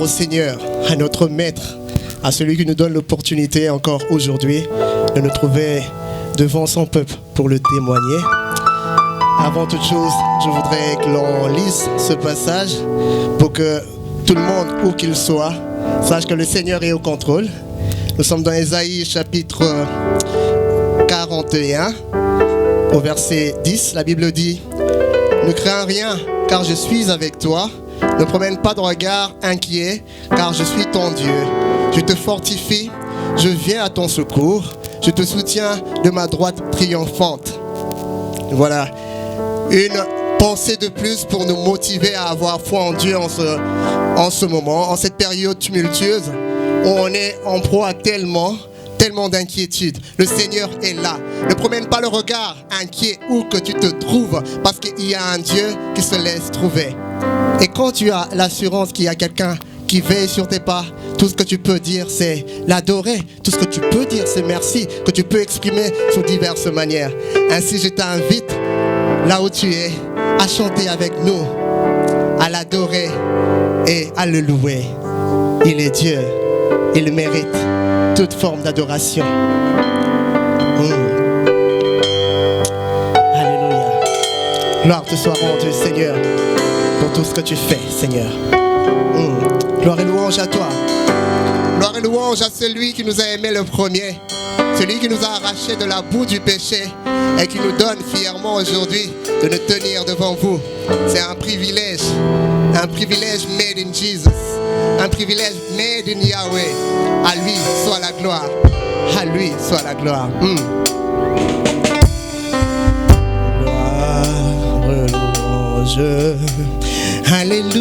Seigneur, à notre Maître, à celui qui nous donne l'opportunité encore aujourd'hui de nous trouver devant son peuple pour le témoigner. Avant toute chose, je voudrais que l'on lise ce passage pour que tout le monde, où qu'il soit, sache que le Seigneur est au contrôle. Nous sommes dans Ésaïe chapitre 41, au verset 10. La Bible dit: ne crains rien, car je suis avec toi. Ne promène pas de regard inquiet, car je suis ton Dieu. Je te fortifie, je viens à ton secours. Je te soutiens de ma droite triomphante. Voilà, une pensée de plus pour nous motiver à avoir foi en Dieu en ce moment, en cette période tumultueuse où on est en proie à tellement d'inquiétude. Le Seigneur est là. Ne promène pas le regard inquiet où que tu te trouves, parce qu'il y a un Dieu qui se laisse trouver. Et quand tu as l'assurance qu'il y a quelqu'un qui veille sur tes pas, tout ce que tu peux dire, c'est l'adorer. Tout ce que tu peux dire, c'est merci, que tu peux exprimer sous diverses manières. Ainsi, je t'invite, là où tu es, à chanter avec nous, à l'adorer et à le louer. Il est Dieu, il mérite toute forme d'adoration. Alléluia. Gloire te soit rendue, Seigneur, pour tout ce que tu fais, Seigneur. Gloire et louange à toi. Gloire et louange à celui qui nous a aimés le premier, celui qui nous a arrachés de la boue du péché et qui nous donne fièrement aujourd'hui de nous tenir devant vous. C'est un privilège made in Jesus, un privilège made in Yahweh. À lui soit la gloire, à lui soit la gloire. Gloire, louange, alléluia.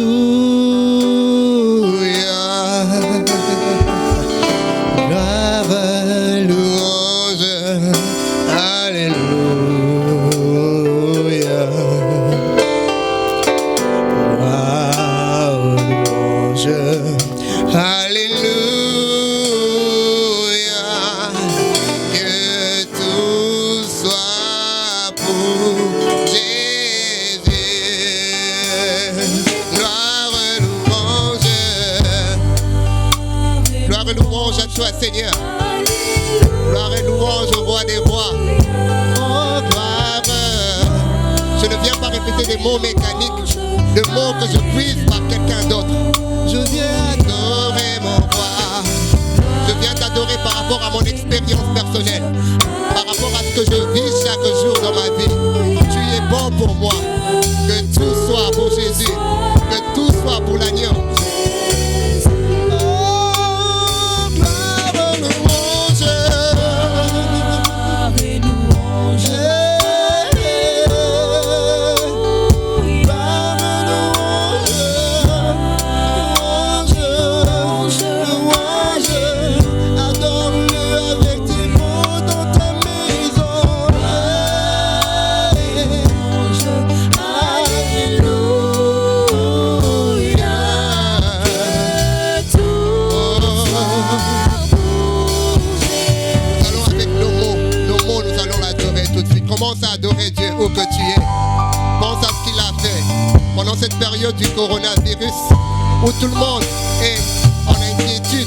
Gloire, louange, alléluia. Gloire, louange, alléluia. Que tout soit pour Jésus. Gloire, louange à toi, Seigneur. Gloire et louange au roi des rois. Oh, gloire. Je ne viens pas répéter des mots mécaniques, des mots que je puise par quelqu'un d'autre. Je viens adorer mon roi. Je viens t'adorer par rapport à mon expérience personnelle, par rapport à ce que je vis chaque jour dans ma vie. Tu es bon pour moi. Que tout soit pour Jésus, que tout soit pour l'agneau. Commence à adorer Dieu où que tu es. Pense à ce qu'il a fait pendant cette période du coronavirus où tout le monde est en inquiétude.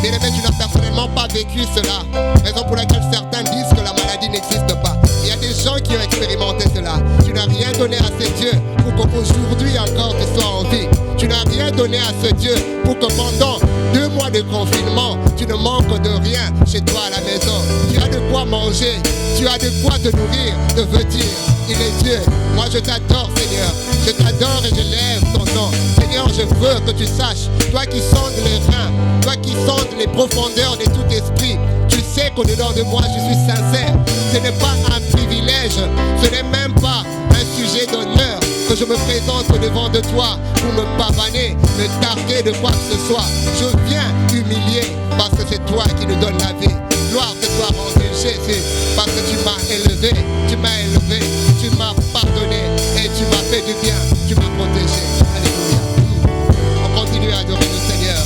Bien aimé, tu n'as personnellement pas vécu cela, raison pour laquelle certains disent que la maladie n'existe pas. Il y a des gens qui ont expérimenté cela. Tu n'as rien donné à ce Dieu pour qu'aujourd'hui encore tu sois en vie. Tu n'as rien donné à ce Dieu pour que pendant 2 mois de confinement, tu ne manques de rien chez toi à la maison. Tu as de quoi manger, tu as de quoi te nourrir, te veut dire, il est Dieu. Moi je t'adore, Seigneur. Je t'adore et je lève ton nom. Seigneur, je veux que tu saches, toi qui sondes les reins, toi qui sondes les profondeurs de tout esprit, tu sais qu'au-dedans de moi je suis sincère. Ce n'est pas un privilège, ce n'est même pas un sujet d'honneur que je me présente devant de toi pour me pavaner, me targuer de quoi que ce soit. Je viens humilier parce que c'est toi qui nous donnes la vie. Gloire te soit rendue, Jésus, parce que tu m'as élevé, tu m'as pardonné et tu m'as fait du bien, tu m'as protégé. Alléluia. On continue à adorer le Seigneur.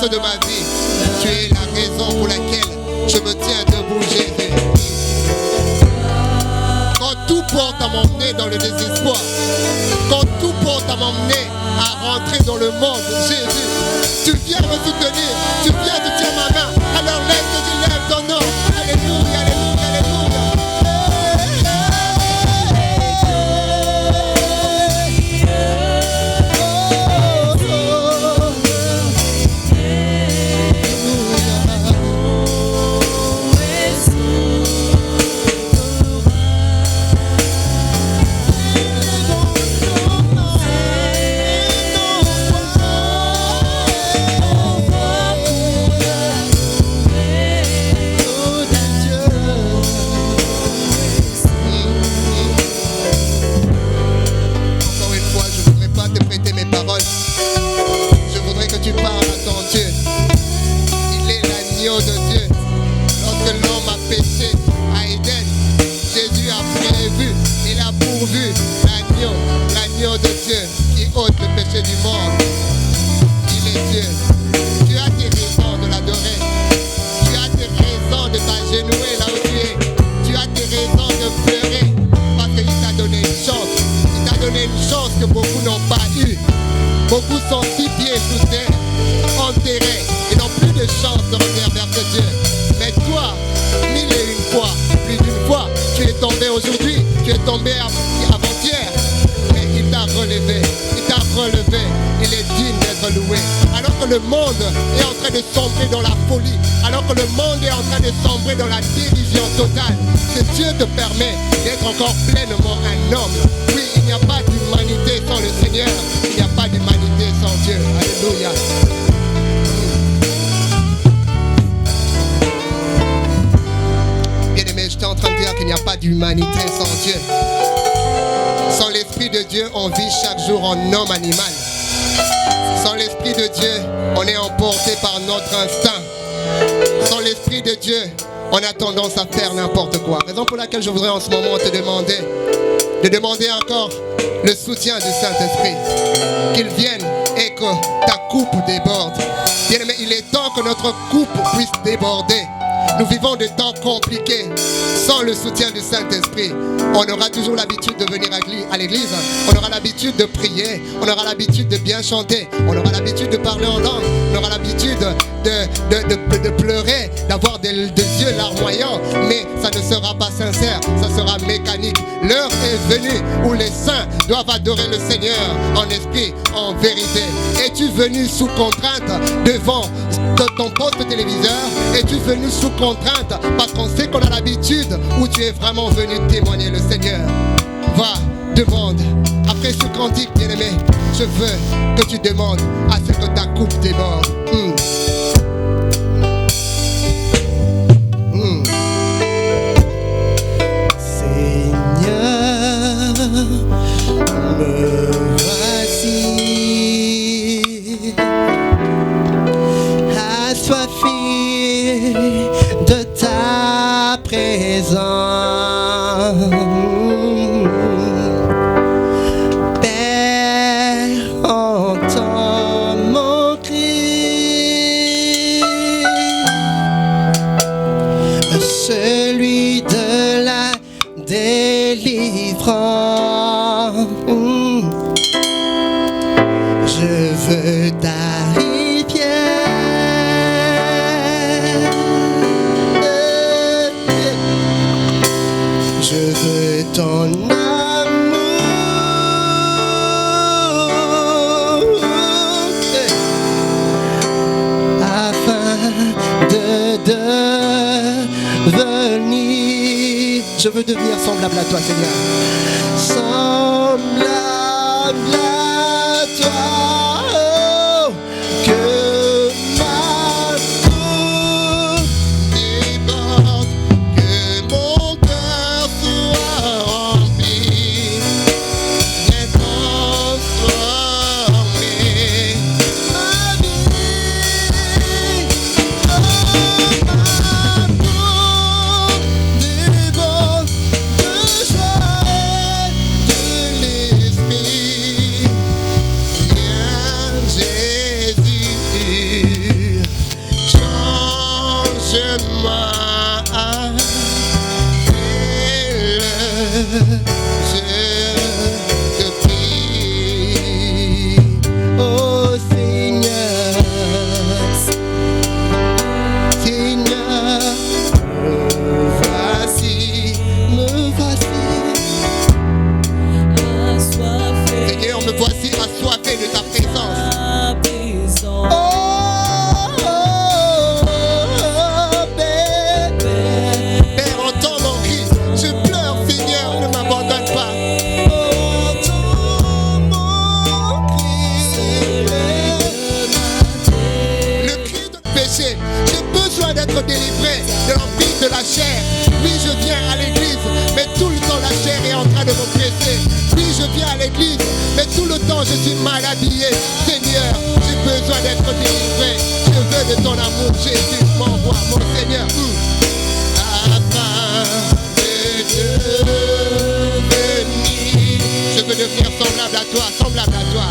centre de ma vie. Tu es la raison pour laquelle je me tiens debout, Jésus. Quand tout porte à m'emmener dans le désespoir, quand tout porte à m'emmener à rentrer dans le monde, Jésus, tu viens me soutenir, tu viens te tenir ma main. Alors laisse que je lève ton nom. Alléluia, alléluia, alléluia. Du monde, il est Dieu. Tu as tes raisons de l'adorer. Tu as tes raisons de t'agenouiller là où tu es. Tu as tes raisons de pleurer parce qu'il t'a donné une chance. Il t'a donné une chance que beaucoup n'ont pas eu. Beaucoup sont 6 pieds sous terre, enterrés, et n'ont plus de chance de revenir vers ce Dieu. Mais toi, 1001 fois, plus d'une fois, tu es tombé aujourd'hui, tu es tombé avant-hier, mais il t'a relevé. Relevé, il est digne d'être loué. Alors que le monde est en train de sombrer dans la folie, alors que le monde est en train de sombrer dans la dérision totale, ce Dieu te permet d'être encore pleinement un homme. Oui, il n'y a pas d'humanité sans le Seigneur, il n'y a pas d'humanité sans Dieu. Alléluia. Bien aimé, j'étais en train de dire qu'il n'y a pas d'humanité sans Dieu. Sans l'Esprit de Dieu, on vit chaque jour en homme animal. Sans l'Esprit de Dieu, on est emporté par notre instinct. Sans l'Esprit de Dieu, on a tendance à faire n'importe quoi. Raison pour laquelle je voudrais en ce moment te demander encore le soutien du Saint-Esprit. Qu'il vienne et que ta coupe déborde. Bien aimé, il est temps que notre coupe puisse déborder. Nous vivons des temps compliqués. Sans le soutien du Saint-Esprit, on aura toujours l'habitude de venir à l'église. On aura l'habitude de prier. On aura l'habitude de bien chanter. On aura l'habitude de parler en langue. On aura l'habitude de pleurer, d'avoir des yeux larmoyants. Mais ça ne sera pas sincère. Ça sera mécanique. L'heure est venue où les saints doivent adorer le Seigneur en esprit, en vérité. Es-tu venu sous contrainte devant ton poste téléviseur? Es-tu venu sous contrainte parce qu'on sait qu'on a l'habitude, ou tu es vraiment venu témoigner le Seigneur? Va, demande. Après ce cantique, bien-aimé, je veux que tu demandes à ce que ta coupe déborde. Seigneur, me voici assoiffé de ta présence. Père, entends mon cri, celui de la délivrance. Je veux ta rivière, je veux ton amour, afin de devenir. Je veux devenir semblable à toi, Seigneur. Semblable à toi, oh, que ma coupe Déborde, que mon cœur soit rempli, bien transformé. ma vie, oh, ma coupe déborde de joie et de l'esprit. Viens voici assoiffé de ta présence. Père, entends mon cri. Je pleure, Seigneur, ne m'abandonne pas. Le cri de péché. J'ai besoin d'être délivré de l'emprise de la chair. Oui, je viens à l'église, mais tout le temps la chair est en train de m'oppresser. Oui, je viens à l'église, mais tout le temps je suis mal habillé. Seigneur, j'ai besoin d'être délivré. Je veux de ton amour, Jésus, m'envoie, mon Seigneur. Afin de devenir, je veux devenir semblable à toi, semblable à toi.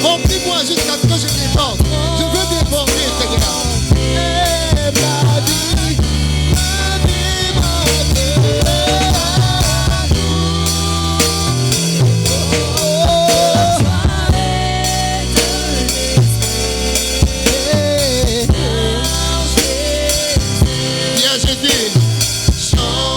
Remplis-moi jusqu'à ce que je déborde. Je veux déborder, Seigneur. Viens Jésus, change-moi.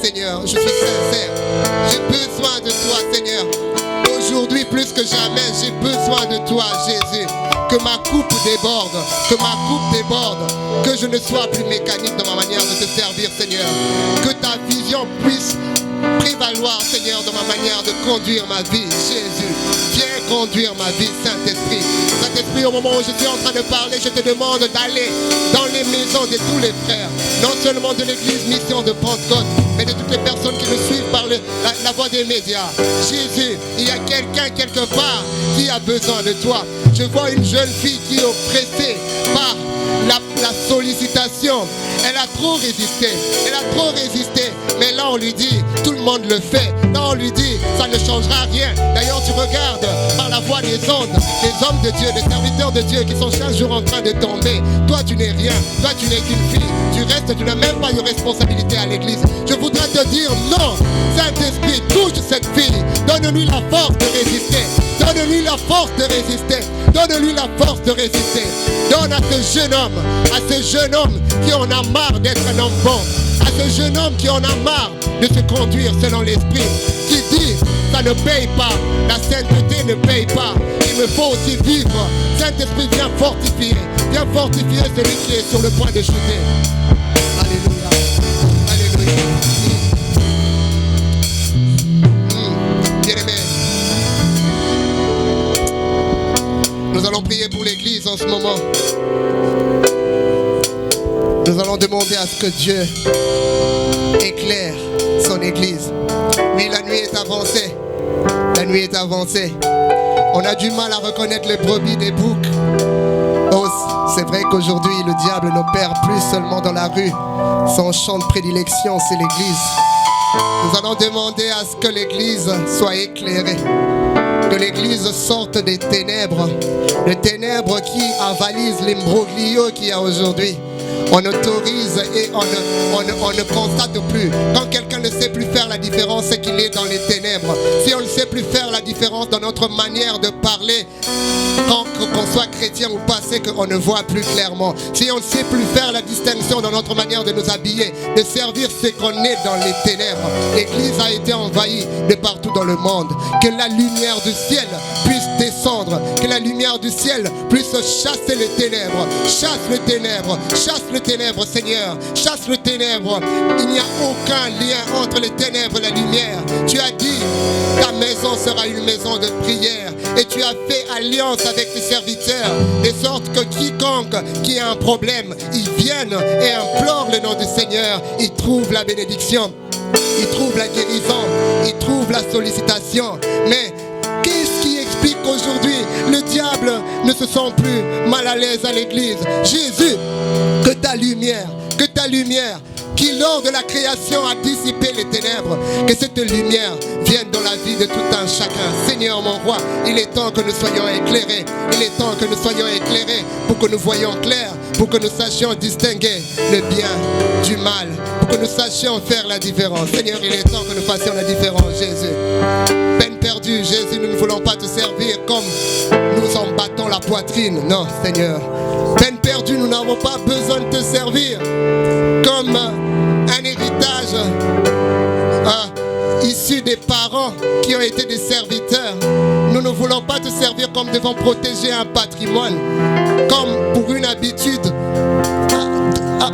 Seigneur, je suis sincère. J'ai besoin de toi, Seigneur. Aujourd'hui, plus que jamais, j'ai besoin de toi, Jésus. Que ma coupe déborde, que ma coupe déborde, que je ne sois plus mécanique dans ma manière de te servir, Seigneur. Que ta vision puisse prévaloir, Seigneur, dans ma manière de conduire ma vie, Jésus. Viens conduire ma vie, Saint-Esprit. Saint-Esprit, au moment où je suis en train de parler, je te demande d'aller dans les maisons de tous les frères, non seulement de l'église Mission de Pentecôte, mais de toutes les personnes qui me suivent par la voie des médias. Jésus, il y a quelqu'un quelque part qui a besoin de toi. Je vois une jeune fille qui est oppressée par la sollicitation. Elle a trop résisté. Elle a trop résisté. Mais là, on lui dit, tout le monde le fait. Là, on lui dit, ça ne changera rien. D'ailleurs, tu regardes par la voie des ondes, des hommes de Dieu, des serviteurs de Dieu qui sont chaque jour en train de tomber. Toi, tu n'es rien. Toi, tu n'es qu'une fille. Du reste, tu n'as même pas de responsabilité à l'église. Je voudrais te dire non. Saint-Esprit, touche cette fille. Donne-lui la force de résister. Donne-lui la force de résister. Donne-lui la force de résister. Donne à ce jeune homme qui en a marre d'être un enfant, à ce jeune homme qui en a marre de se conduire selon l'esprit, qui dit ça ne paye pas, la sainteté ne paye pas, il me faut aussi vivre. Saint-Esprit, viens fortifier celui qui est sur le point de chuter. Alléluia, alléluia. Bien-aimé, nous allons prier pour l'église en ce moment. Nous allons demander à ce que Dieu éclaire son église. Oui, la nuit est avancée. La nuit est avancée. On a du mal à reconnaître les brebis des boucs. Oh, c'est vrai qu'aujourd'hui, le diable n'opère plus seulement dans la rue. Son champ de prédilection, c'est l'église. Nous allons demander à ce que l'église soit éclairée. Que l'église sorte des ténèbres. Les ténèbres qui avalisent l'imbroglio qu'il y a aujourd'hui. On autorise et on ne constate plus. Quand quelqu'un quelqu'un ne sait plus faire la différence, c'est qu'il est dans les ténèbres. Si on ne sait plus faire la différence dans notre manière de parler, qu'on soit chrétien ou pas, c'est qu'on ne voit plus clairement. Si on ne sait plus faire la distinction dans notre manière de nous habiller, de servir, c'est qu'on est dans les ténèbres. L'Église a été envahie de partout dans le monde. Que la lumière du ciel puisse descendre, que la lumière du ciel puisse chasser les ténèbres. Chasse les ténèbres, chasse les ténèbres, Seigneur. Chasse les ténèbres. Il n'y a aucun lien entre les ténèbres et la lumière. Tu as dit, ta maison sera une maison de prière. Et tu as fait alliance avec tes serviteurs, de sorte que quiconque qui a un problème, ils viennent et implorent le nom du Seigneur. Ils trouvent la bénédiction, ils trouvent la guérison, ils trouvent la sollicitation. Mais qu'est-ce qui explique qu'aujourd'hui le diable ne se sent plus mal à l'aise à l'église? Jésus, que ta lumière qui lors de la création a dissipé les ténèbres, que cette lumière vienne dans la vie de tout un chacun. Seigneur mon roi, il est temps que nous soyons éclairés. Il est temps que nous soyons éclairés pour que nous voyions clair, pour que nous sachions distinguer le bien du mal, pour que nous sachions faire la différence. Seigneur, il est temps que nous fassions la différence, Jésus. Peine perdue, Jésus, nous ne voulons pas te servir comme nous en battons la poitrine. Non, Seigneur. Peine perdue, nous n'avons pas besoin de te servir comme un héritage issu des parents qui ont été des serviteurs. Nous ne voulons pas te servir comme devant protéger un patrimoine, comme pour une habitude à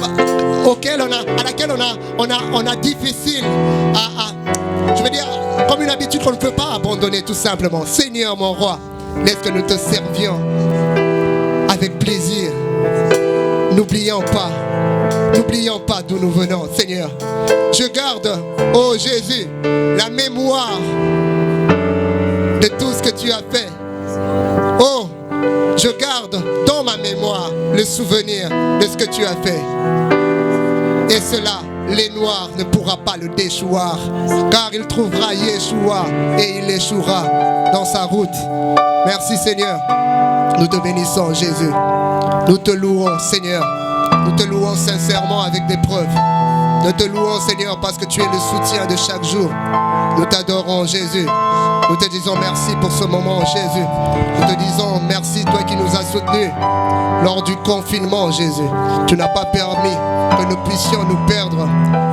laquelle on a difficile je veux dire, comme une habitude qu'on ne peut pas abandonner tout simplement. Seigneur mon roi, laisse que nous te servions avec plaisir. N'oublions pas d'où nous venons, Seigneur. Je garde, oh Jésus, la mémoire de tout ce que tu as fait. Oh, je garde dans ma mémoire le souvenir de ce que tu as fait. Et cela, les Noirs ne pourra pas le déchoir, car il trouvera Yeshua et il échouera dans sa route. Merci Seigneur. Nous te bénissons Jésus. Nous te louons Seigneur. Nous te louons sincèrement avec des preuves. Nous te louons Seigneur parce que tu es le soutien de chaque jour. Nous t'adorons Jésus. Nous te disons merci pour ce moment Jésus. Nous te disons merci toi qui nous as soutenus lors du confinement Jésus. Tu n'as pas permis que nous puissions nous perdre,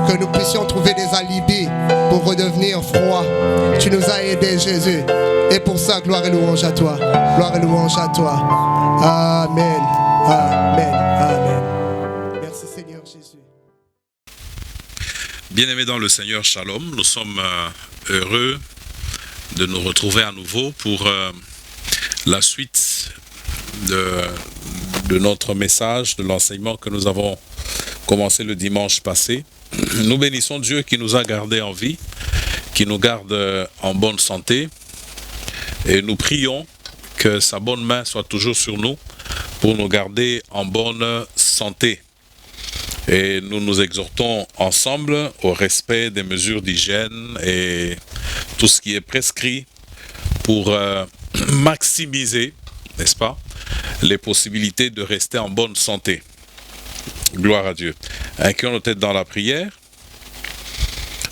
que nous puissions trouver des alibis pour redevenir froids. Tu nous as aidés Jésus. Et pour ça, gloire et louange à toi. Gloire et louange à toi. Amen. Amen. Amen. Merci Seigneur Jésus. Bien-aimés dans le Seigneur, Shalom. Nous sommes heureux de nous retrouver à nouveau pour la suite de notre message, de l'enseignement que nous avons commencé le dimanche passé. Nous bénissons Dieu qui nous a gardés en vie, qui nous garde en bonne santé. Et nous prions que sa bonne main soit toujours sur nous pour nous garder en bonne santé. Et nous nous exhortons ensemble au respect des mesures d'hygiène et tout ce qui est prescrit pour maximiser, n'est-ce pas, les possibilités de rester en bonne santé. Gloire à Dieu. Inclinons nos têtes dans la prière.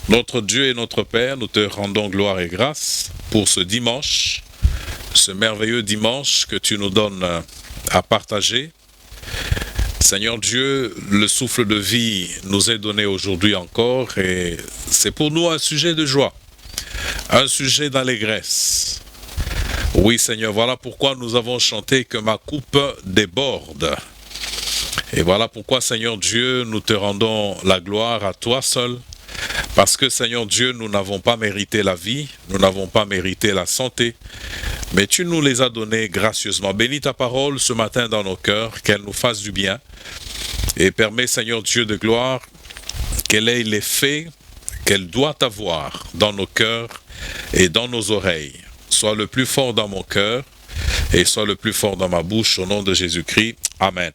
Notre Dieu et notre Père, nous te rendons gloire et grâce pour ce dimanche, ce merveilleux dimanche que tu nous donnes à partager. Seigneur Dieu, le souffle de vie nous est donné aujourd'hui encore et c'est pour nous un sujet de joie, un sujet d'allégresse. Oui Seigneur, voilà pourquoi nous avons chanté que ma coupe déborde. Et voilà pourquoi Seigneur Dieu, nous te rendons la gloire à toi seul. Parce que Seigneur Dieu, nous n'avons pas mérité la vie, nous n'avons pas mérité la santé, mais tu nous les as donnés gracieusement. Bénis ta parole ce matin dans nos cœurs, qu'elle nous fasse du bien. Et permets Seigneur Dieu de gloire, qu'elle ait l'effet qu'elle doit avoir dans nos cœurs et dans nos oreilles. Sois le plus fort dans mon cœur et sois le plus fort dans ma bouche, au nom de Jésus-Christ. Amen.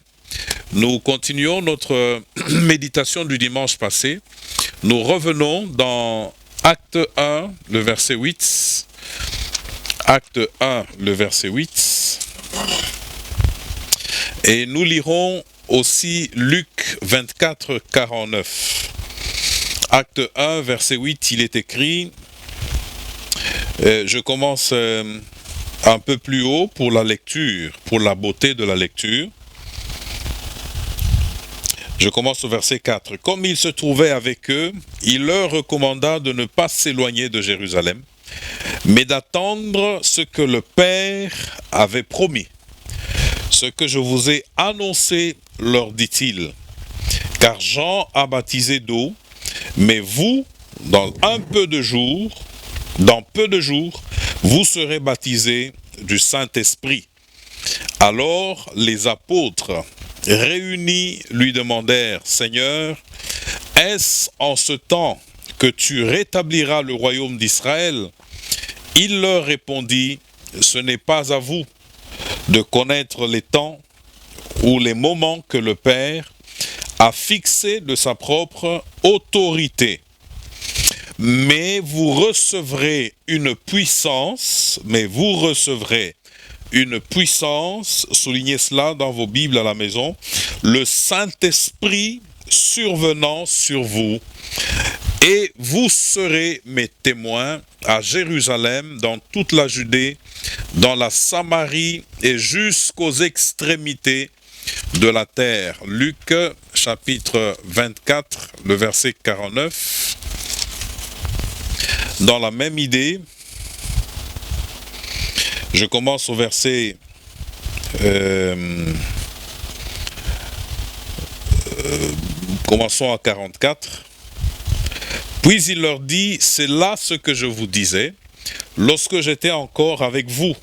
Nous continuons notre méditation du dimanche passé. Nous revenons dans Acte 1, le verset 8. Acte 1, le verset 8. Et nous lirons aussi Luc 24, 49. Acte 1, verset 8, il est écrit, je commence un peu plus haut pour la lecture, pour la beauté de la lecture. Je commence au verset 4. Comme il se trouvait avec eux, il leur recommanda de ne pas s'éloigner de Jérusalem, mais d'attendre ce que le Père avait promis. Ce que je vous ai annoncé, leur dit-il, car Jean a baptisé d'eau, mais vous, dans peu de jours, vous serez baptisés du Saint-Esprit. Alors les apôtres réunis lui demandèrent, Seigneur, est-ce en ce temps que tu rétabliras le royaume d'Israël? Il leur répondit, ce n'est pas à vous de connaître les temps ou les moments que le Père a fixés de sa propre autorité. Mais vous recevrez une puissance, soulignez cela dans vos Bibles à la maison, le Saint-Esprit survenant sur vous, et vous serez mes témoins à Jérusalem, dans toute la Judée, dans la Samarie et jusqu'aux extrémités de la terre. Luc chapitre 24, le verset 49. Dans la même idée, je commence au verset commençons à 44. Puis il leur dit, c'est là ce que je vous disais, lorsque j'étais encore avec vous,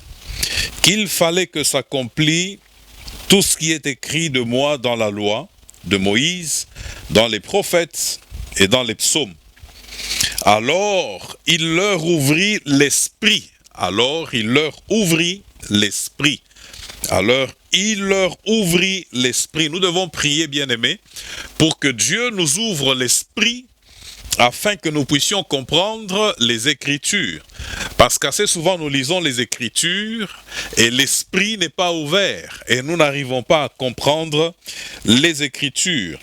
qu'il fallait que s'accomplisse tout ce qui est écrit de moi dans la loi, de Moïse, dans les prophètes et dans les psaumes. Alors il leur ouvrit l'esprit. Nous devons prier, bien-aimés, pour que Dieu nous ouvre l'esprit afin que nous puissions comprendre les Écritures. Parce qu'assez souvent nous lisons les Écritures et l'esprit n'est pas ouvert et nous n'arrivons pas à comprendre les Écritures.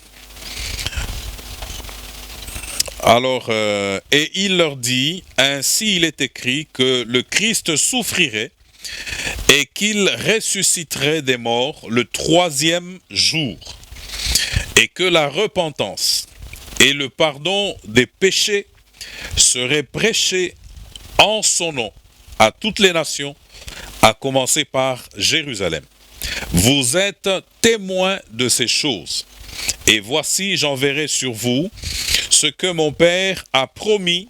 Alors, et il leur dit, ainsi il est écrit que le Christ souffrirait et qu'il ressusciterait des morts le 3e jour, et que la repentance et le pardon des péchés seraient prêchés en son nom à toutes les nations, à commencer par Jérusalem. Vous êtes témoins de ces choses, et voici j'enverrai sur vous ce que mon Père a promis,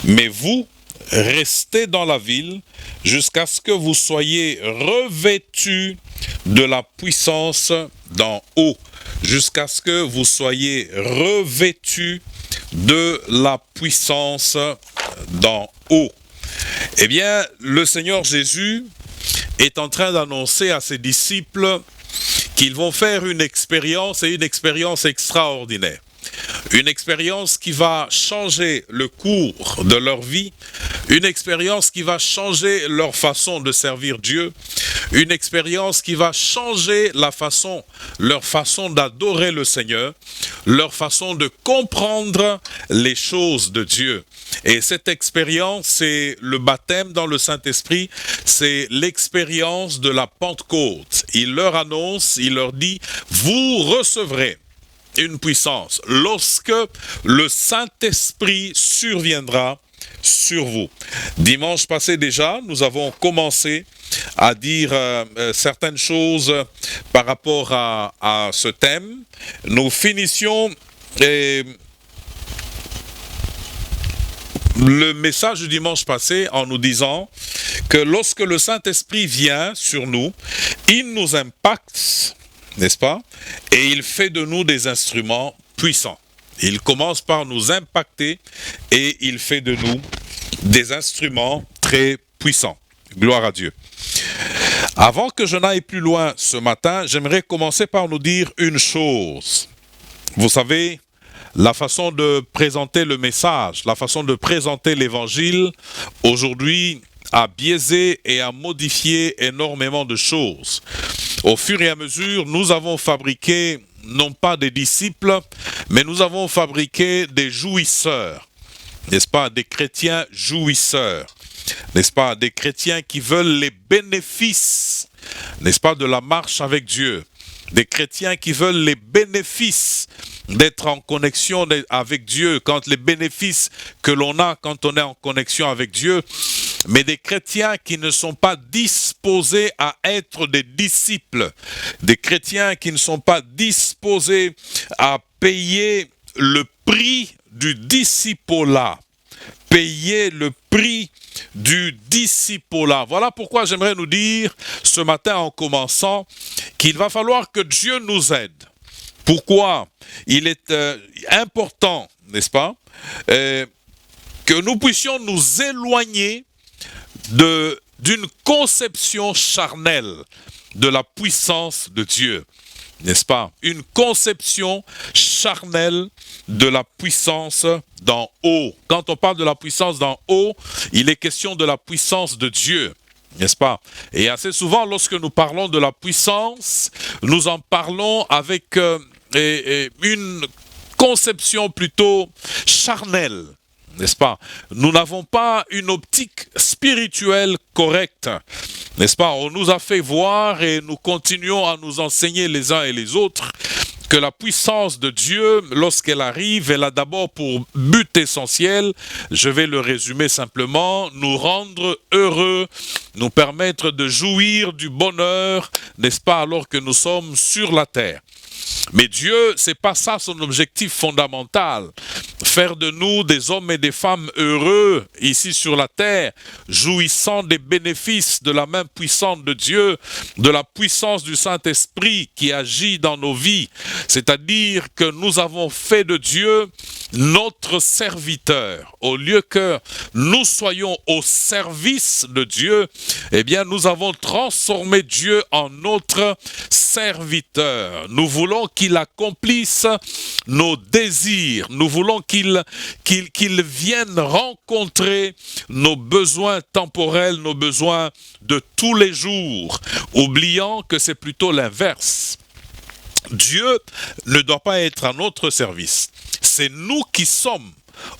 mais vous, restez dans la ville jusqu'à ce que vous soyez revêtus de la puissance d'en haut. Jusqu'à ce que vous soyez revêtus de la puissance d'en haut. Eh bien, le Seigneur Jésus est en train d'annoncer à ses disciples qu'ils vont faire une expérience, et une expérience extraordinaire. Une expérience qui va changer le cours de leur vie, une expérience qui va changer leur façon de servir Dieu, une expérience qui va changer leur façon d'adorer le Seigneur, leur façon de comprendre les choses de Dieu. Et cette expérience, c'est le baptême dans le Saint-Esprit, c'est l'expérience de la Pentecôte. Il leur annonce, il leur dit, vous recevrez une puissance lorsque le Saint-Esprit surviendra sur vous. Dimanche passé déjà, nous avons commencé à dire certaines choses par rapport à ce thème. Nous finissions le message du dimanche passé en nous disant que lorsque le Saint-Esprit vient sur nous, il nous impacte, n'est-ce pas? Et il fait de nous des instruments puissants. Il commence par nous impacter et il fait de nous des instruments très puissants. Gloire à Dieu. Avant que je n'aille plus loin ce matin, j'aimerais commencer par nous dire une chose. Vous savez, la façon de présenter le message, la façon de présenter l'évangile, aujourd'hui, a biaisé et a modifié énormément de choses. Au fur et à mesure, nous avons fabriqué non pas des disciples, mais nous avons fabriqué des jouisseurs, n'est-ce pas, des chrétiens jouisseurs, n'est-ce pas, des chrétiens qui veulent les bénéfices, n'est-ce pas, de la marche avec Dieu, des chrétiens qui veulent les bénéfices d'être en connexion avec Dieu, quand les bénéfices que l'on a quand on est en connexion avec Dieu, mais des chrétiens qui ne sont pas disposés à être des disciples, des chrétiens qui ne sont pas disposés à payer le prix du discipolat, payer le prix du discipolat. Voilà pourquoi j'aimerais nous dire ce matin en commençant qu'il va falloir que Dieu nous aide. Pourquoi il est important, n'est-ce pas, que nous puissions nous éloigner d'une conception charnelle de la puissance de Dieu, n'est-ce pas? Une conception charnelle de la puissance d'en haut. Quand on parle de la puissance d'en haut, il est question de la puissance de Dieu, n'est-ce pas? Et assez souvent, lorsque nous parlons de la puissance, nous en parlons avec une conception plutôt charnelle, n'est-ce pas? Nous n'avons pas une optique spirituelle correcte, n'est-ce pas? On nous a fait voir et nous continuons à nous enseigner les uns et les autres que la puissance de Dieu, lorsqu'elle arrive, elle a d'abord pour but essentiel, je vais le résumer simplement, nous rendre heureux, nous permettre de jouir du bonheur, n'est-ce pas, alors que nous sommes sur la terre. Mais Dieu, c'est pas ça son objectif fondamental. Faire de nous des hommes et des femmes heureux ici sur la terre, jouissant des bénéfices de la main puissante de Dieu, de la puissance du Saint-Esprit qui agit dans nos vies. C'est-à-dire que nous avons fait de Dieu notre serviteur. Au lieu que nous soyons au service de Dieu, eh bien nous avons transformé Dieu en notre serviteur. Nous voulons qu'il accomplisse nos désirs. Nous voulons qu'il vienne rencontrer nos besoins temporels, nos besoins de tous les jours, oubliant que c'est plutôt l'inverse. Dieu ne doit pas être à notre service. C'est nous qui sommes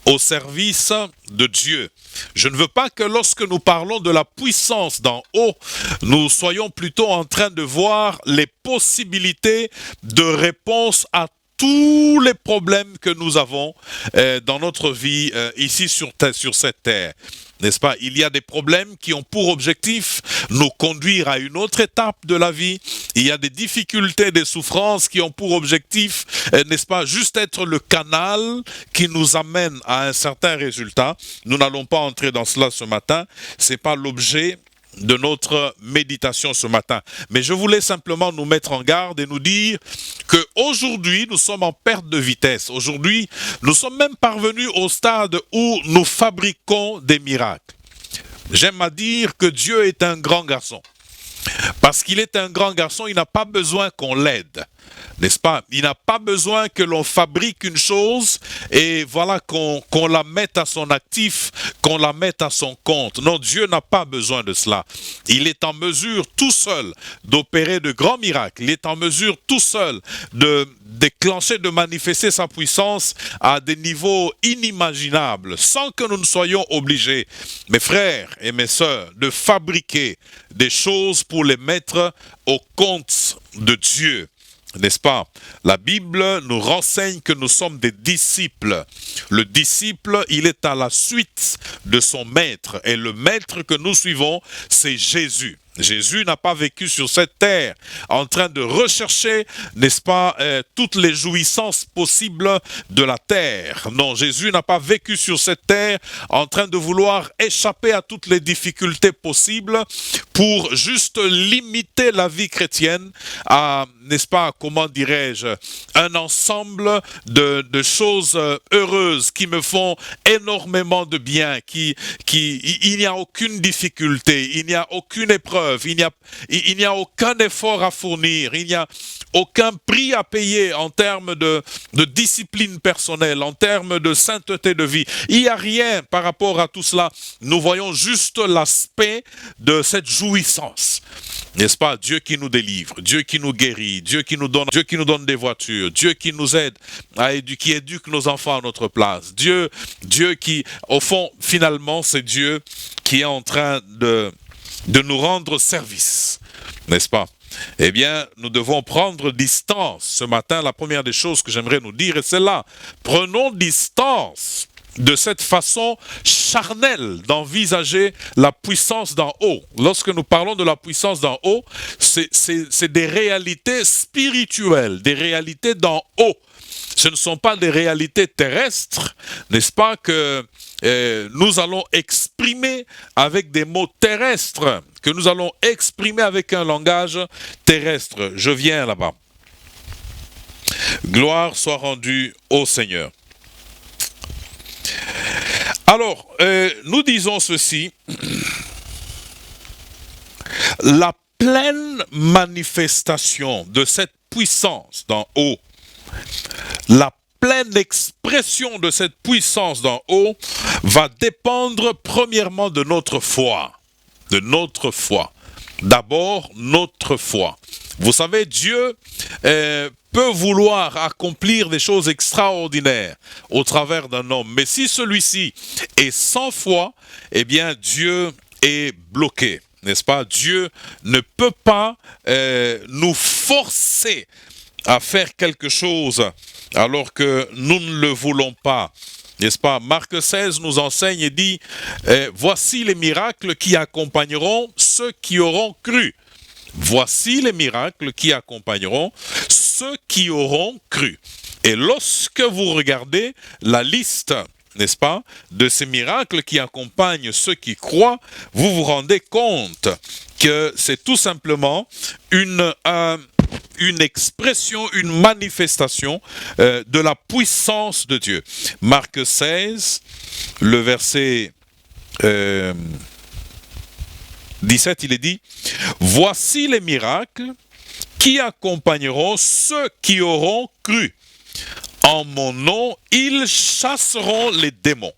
au service de Dieu. Je ne veux pas que lorsque nous parlons de la puissance d'en haut, nous soyons plutôt en train de voir les possibilités de réponse à tous les problèmes que nous avons dans notre vie ici sur cette terre. N'est-ce pas? Il y a des problèmes qui ont pour objectif nous conduire à une autre étape de la vie. Il y a des difficultés, des souffrances qui ont pour objectif, n'est-ce pas, juste être le canal qui nous amène à un certain résultat. Nous n'allons pas entrer dans cela ce matin. C'est pas l'objet de notre méditation ce matin. Mais je voulais simplement nous mettre en garde et nous dire qu'aujourd'hui, nous sommes en perte de vitesse. Aujourd'hui, nous sommes même parvenus au stade où nous fabriquons des miracles. J'aime à dire que Dieu est un grand garçon. Parce qu'il est un grand garçon, il n'a pas besoin qu'on l'aide, n'est-ce pas? Il n'a pas besoin que l'on fabrique une chose et voilà qu'on la mette à son actif, qu'on la mette à son compte. Non, Dieu n'a pas besoin de cela. Il est en mesure tout seul d'opérer de grands miracles. Il est en mesure tout seul de déclencher, de manifester sa puissance à des niveaux inimaginables, sans que nous ne soyons obligés, mes frères et mes sœurs, de fabriquer des choses pour les mettre au compte de Dieu. N'est-ce pas? La Bible nous renseigne que nous sommes des disciples. Le disciple, il est à la suite de son maître. Et le maître que nous suivons, c'est Jésus. Jésus n'a pas vécu sur cette terre en train de rechercher, n'est-ce pas, toutes les jouissances possibles de la terre. Non, Jésus n'a pas vécu sur cette terre en train de vouloir échapper à toutes les difficultés possibles pour juste limiter la vie chrétienne à, n'est-ce pas, comment dirais-je, un ensemble de choses heureuses qui me font énormément de bien, il n'y a aucune difficulté, il n'y a aucune épreuve, il n'y a aucun effort à fournir, il n'y a aucun prix à payer en termes de discipline personnelle, en termes de sainteté de vie. Il n'y a rien par rapport à tout cela. Nous voyons juste l'aspect de cette jouissance. N'est-ce pas? Dieu qui nous délivre, Dieu qui nous guérit, Dieu qui nous donne des voitures, Dieu qui nous aide, qui éduque nos enfants à notre place. Dieu qui, au fond, finalement, c'est Dieu qui est en train de nous rendre service. N'est-ce pas? Eh bien, nous devons prendre distance. Ce matin, la première des choses que j'aimerais nous dire est celle-là. Prenons distance de cette façon charnelle d'envisager la puissance d'en haut. Lorsque nous parlons de la puissance d'en haut, c'est des réalités spirituelles, des réalités d'en haut. Ce ne sont pas des réalités terrestres, n'est-ce pas, que nous allons exprimer avec des mots terrestres, que nous allons exprimer avec un langage terrestre. Je viens là-bas. Gloire soit rendue au Seigneur. Alors, nous disons ceci, la pleine manifestation de cette puissance d'en haut, la pleine expression de cette puissance d'en haut va dépendre premièrement de notre foi, D'abord, notre foi. Vous savez, Dieu peut vouloir accomplir des choses extraordinaires au travers d'un homme. Mais si celui-ci est sans foi, eh bien Dieu est bloqué. N'est-ce pas? Dieu ne peut pas nous forcer à faire quelque chose alors que nous ne le voulons pas. N'est-ce pas? Marc 16 nous enseigne et dit « Voici les miracles qui accompagneront ceux qui auront cru. » Voici les miracles qui accompagneront ceux qui auront cru. Et lorsque vous regardez la liste, n'est-ce pas, de ces miracles qui accompagnent ceux qui croient, vous vous rendez compte que c'est tout simplement une expression, une manifestation de la puissance de Dieu. Marc 16, le verset 17, il est dit « Voici les miracles qui accompagneront ceux qui auront cru. En mon nom, ils chasseront les démons.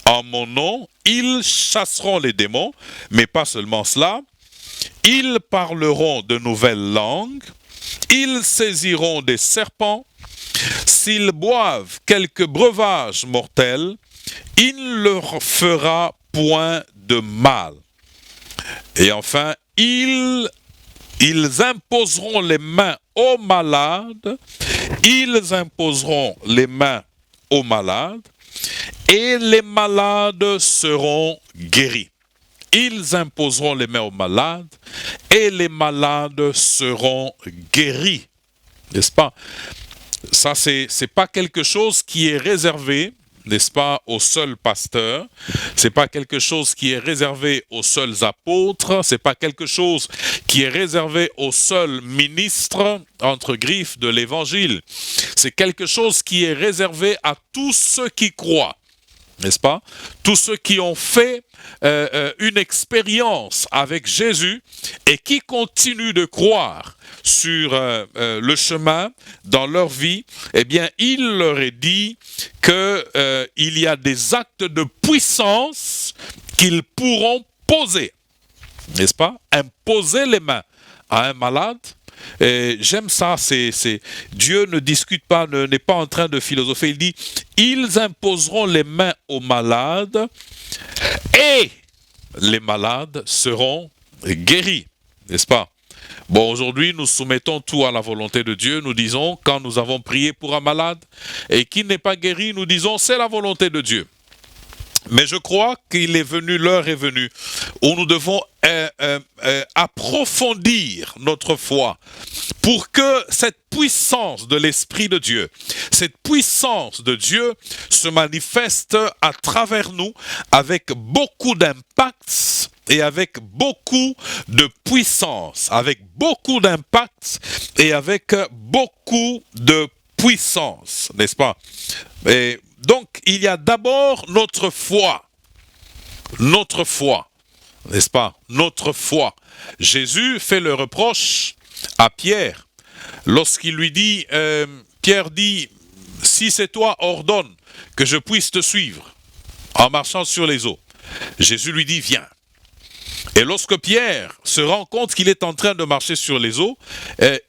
En mon nom, ils chasseront les démons, mais pas seulement cela. Ils parleront de nouvelles langues. Ils saisiront des serpents. S'ils boivent quelques breuvages mortels, il ne leur fera point de mal. Et enfin, ils imposeront les mains aux malades, ils imposeront les mains aux malades, et les malades seront guéris. Ils imposeront les mains aux malades, et les malades seront guéris. N'est-ce pas? Ça, c'est pas quelque chose qui est réservé, n'est-ce pas, aux seuls pasteurs. C'est pas quelque chose qui est réservé aux seuls apôtres. C'est pas quelque chose qui est réservé aux seuls ministres, entre griffes, de l'évangile. C'est quelque chose qui est réservé à tous ceux qui croient. N'est-ce pas? Tous ceux qui ont fait une expérience avec Jésus et qui continuent de croire sur le chemin dans leur vie, eh bien, il leur est dit qu'il y a des actes de puissance qu'ils pourront poser. N'est-ce pas? Imposer les mains à un malade. Et j'aime ça, Dieu ne discute pas, n'est pas en train de philosopher. Il dit, ils imposeront les mains aux malades et les malades seront guéris, n'est-ce pas? Bon, aujourd'hui, nous soumettons tout à la volonté de Dieu. Nous disons, quand nous avons prié pour un malade et qu'il n'est pas guéri, nous disons, c'est la volonté de Dieu. Mais je crois qu'il est venu, l'heure est venue, où nous devons approfondir notre foi pour que cette puissance de l'Esprit de Dieu, cette puissance de Dieu se manifeste à travers nous avec beaucoup d'impact et avec beaucoup de puissance, avec beaucoup d'impact et avec beaucoup de puissance, n'est-ce pas? Et donc, il y a d'abord notre foi, n'est-ce pas? Notre foi. Jésus fait le reproche à Pierre lorsqu'il lui dit, Pierre dit, si c'est toi, ordonne que je puisse te suivre en marchant sur les eaux. Jésus lui dit, viens. Et lorsque Pierre se rend compte qu'il est en train de marcher sur les eaux,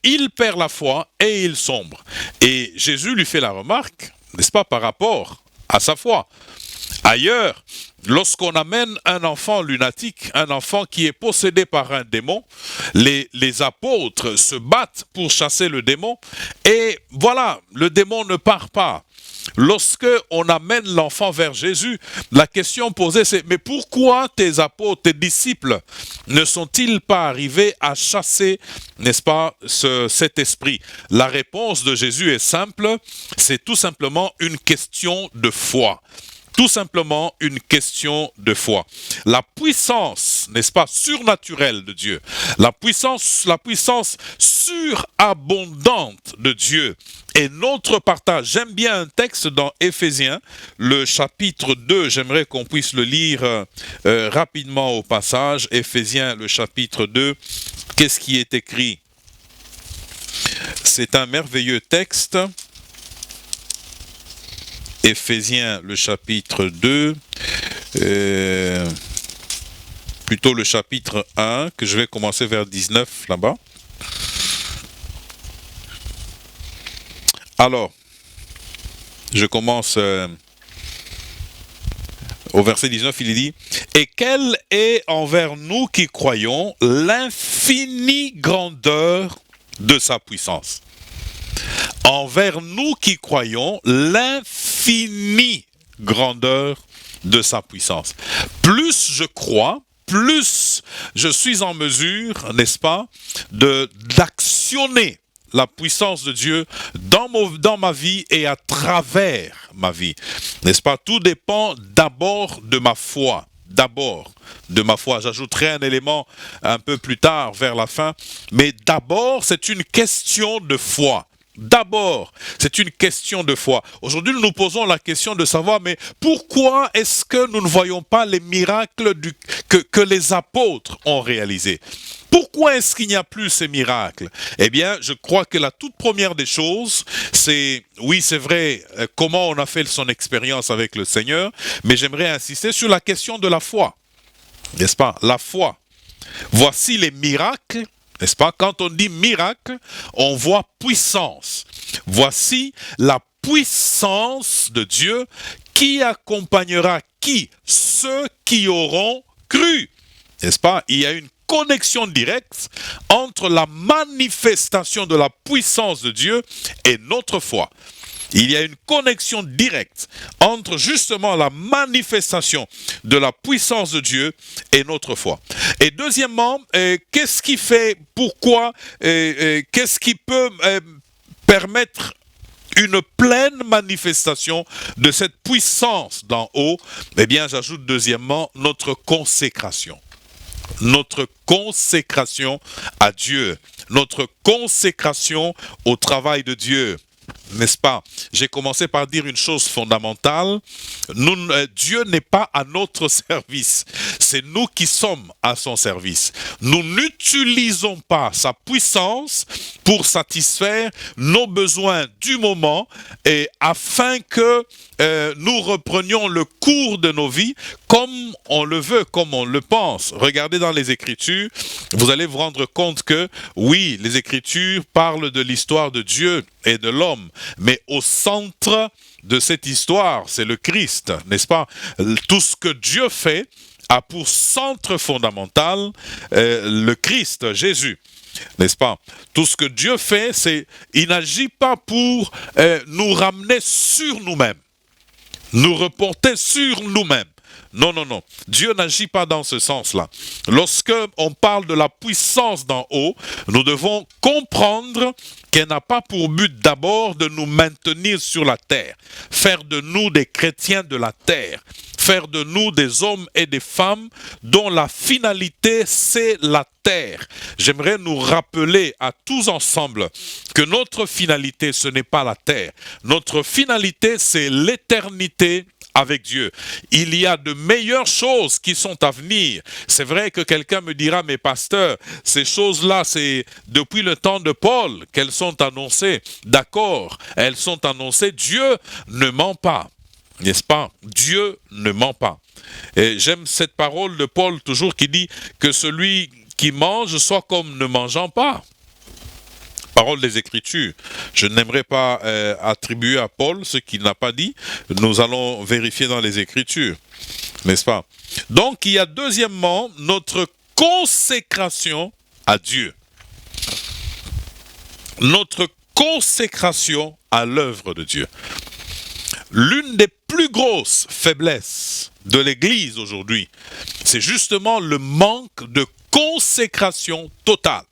il perd la foi et il sombre. Et Jésus lui fait la remarque, n'est-ce pas, par rapport à sa foi. Ailleurs, lorsqu'on amène un enfant lunatique, un enfant qui est possédé par un démon, les apôtres se battent pour chasser le démon et voilà, le démon ne part pas. Lorsque on amène l'enfant vers Jésus, la question posée c'est, mais pourquoi tes apôtres, tes disciples ne sont-ils pas arrivés à chasser, n'est-ce pas, cet esprit? La réponse de Jésus est simple, c'est tout simplement une question de foi. Tout simplement une question de foi. La puissance, n'est-ce pas, surnaturelle de Dieu, la puissance surabondante de Dieu est notre partage. J'aime bien un texte dans Éphésiens, le chapitre 2, j'aimerais qu'on puisse le lire rapidement au passage. Éphésiens, le chapitre 2, qu'est-ce qui est écrit? C'est un merveilleux texte. Éphésiens, le chapitre 2, plutôt le chapitre 1, que je vais commencer vers 19 là-bas. Alors, je commence au verset 19, il dit « Et quelle est envers nous qui croyons l'infinie grandeur de sa puissance ?» Envers nous qui croyons l'infinie grandeur de sa puissance. Plus je crois, plus je suis en mesure, n'est-ce pas, d'actionner la puissance de Dieu dans ma vie et à travers ma vie. N'est-ce pas? Tout dépend d'abord de ma foi. D'abord de ma foi. J'ajouterai un élément un peu plus tard, vers la fin. Mais d'abord, c'est une question de foi. D'abord, c'est une question de foi. Aujourd'hui, nous nous posons la question de savoir, mais pourquoi est-ce que nous ne voyons pas les miracles que les apôtres ont réalisés? Pourquoi est-ce qu'il n'y a plus ces miracles? Eh bien, je crois que la toute première des choses, c'est, oui, c'est vrai, comment on a fait son expérience avec le Seigneur, mais j'aimerais insister sur la question de la foi. N'est-ce pas? La foi. Voici les miracles. N'est-ce pas? Quand on dit miracle, on voit puissance. Voici la puissance de Dieu qui accompagnera qui? Ceux qui auront cru. N'est-ce pas? Il y a une connexion directe entre la manifestation de la puissance de Dieu et notre foi. Il y a une connexion directe entre justement la manifestation de la puissance de Dieu et notre foi. Et deuxièmement, qu'est-ce qui fait, pourquoi, qu'est-ce qui peut permettre une pleine manifestation de cette puissance d'en haut? Eh bien, j'ajoute deuxièmement notre consécration. Notre consécration à Dieu, notre consécration au travail de Dieu. N'est-ce pas? J'ai commencé par dire une chose fondamentale. Dieu n'est pas à notre service. C'est nous qui sommes à son service. Nous n'utilisons pas sa puissance pour satisfaire nos besoins du moment et afin que nous reprenions le cours de nos vies comme on le veut, comme on le pense. Regardez dans les Écritures, vous allez vous rendre compte que, oui, les Écritures parlent de l'histoire de Dieu et de l'homme, mais au centre de cette histoire, c'est le Christ, n'est-ce pas? Tout ce que Dieu fait a pour centre fondamental le Christ, Jésus. N'est-ce pas? Tout ce que Dieu fait, c'est, il n'agit pas pour nous ramener sur nous-mêmes, nous reporter sur nous-mêmes. Non, non, non. Dieu n'agit pas dans ce sens-là. Lorsque on parle de la puissance d'en haut, nous devons comprendre qu'elle n'a pas pour but d'abord de nous maintenir sur la terre, faire de nous des chrétiens de la terre, faire de nous des hommes et des femmes dont la finalité c'est la terre. J'aimerais nous rappeler à tous ensemble que notre finalité ce n'est pas la terre. Notre finalité c'est l'éternité avec Dieu. Il y a de meilleures choses qui sont à venir. C'est vrai que quelqu'un me dira, mais pasteur, ces choses-là, c'est depuis le temps de Paul qu'elles sont annoncées. D'accord, elles sont annoncées. Dieu ne ment pas. n'est-ce pas? Dieu ne ment pas. Et j'aime cette parole de Paul toujours qui dit que celui qui mange soit comme ne mangeant pas. Parole des Écritures. Je n'aimerais pas attribuer à Paul ce qu'il n'a pas dit. Nous allons vérifier dans les Écritures, n'est-ce pas? Donc, il y a deuxièmement notre consécration à Dieu. Notre consécration à l'œuvre de Dieu. L'une des plus grosses faiblesses de l'Église aujourd'hui, c'est justement le manque de consécration totale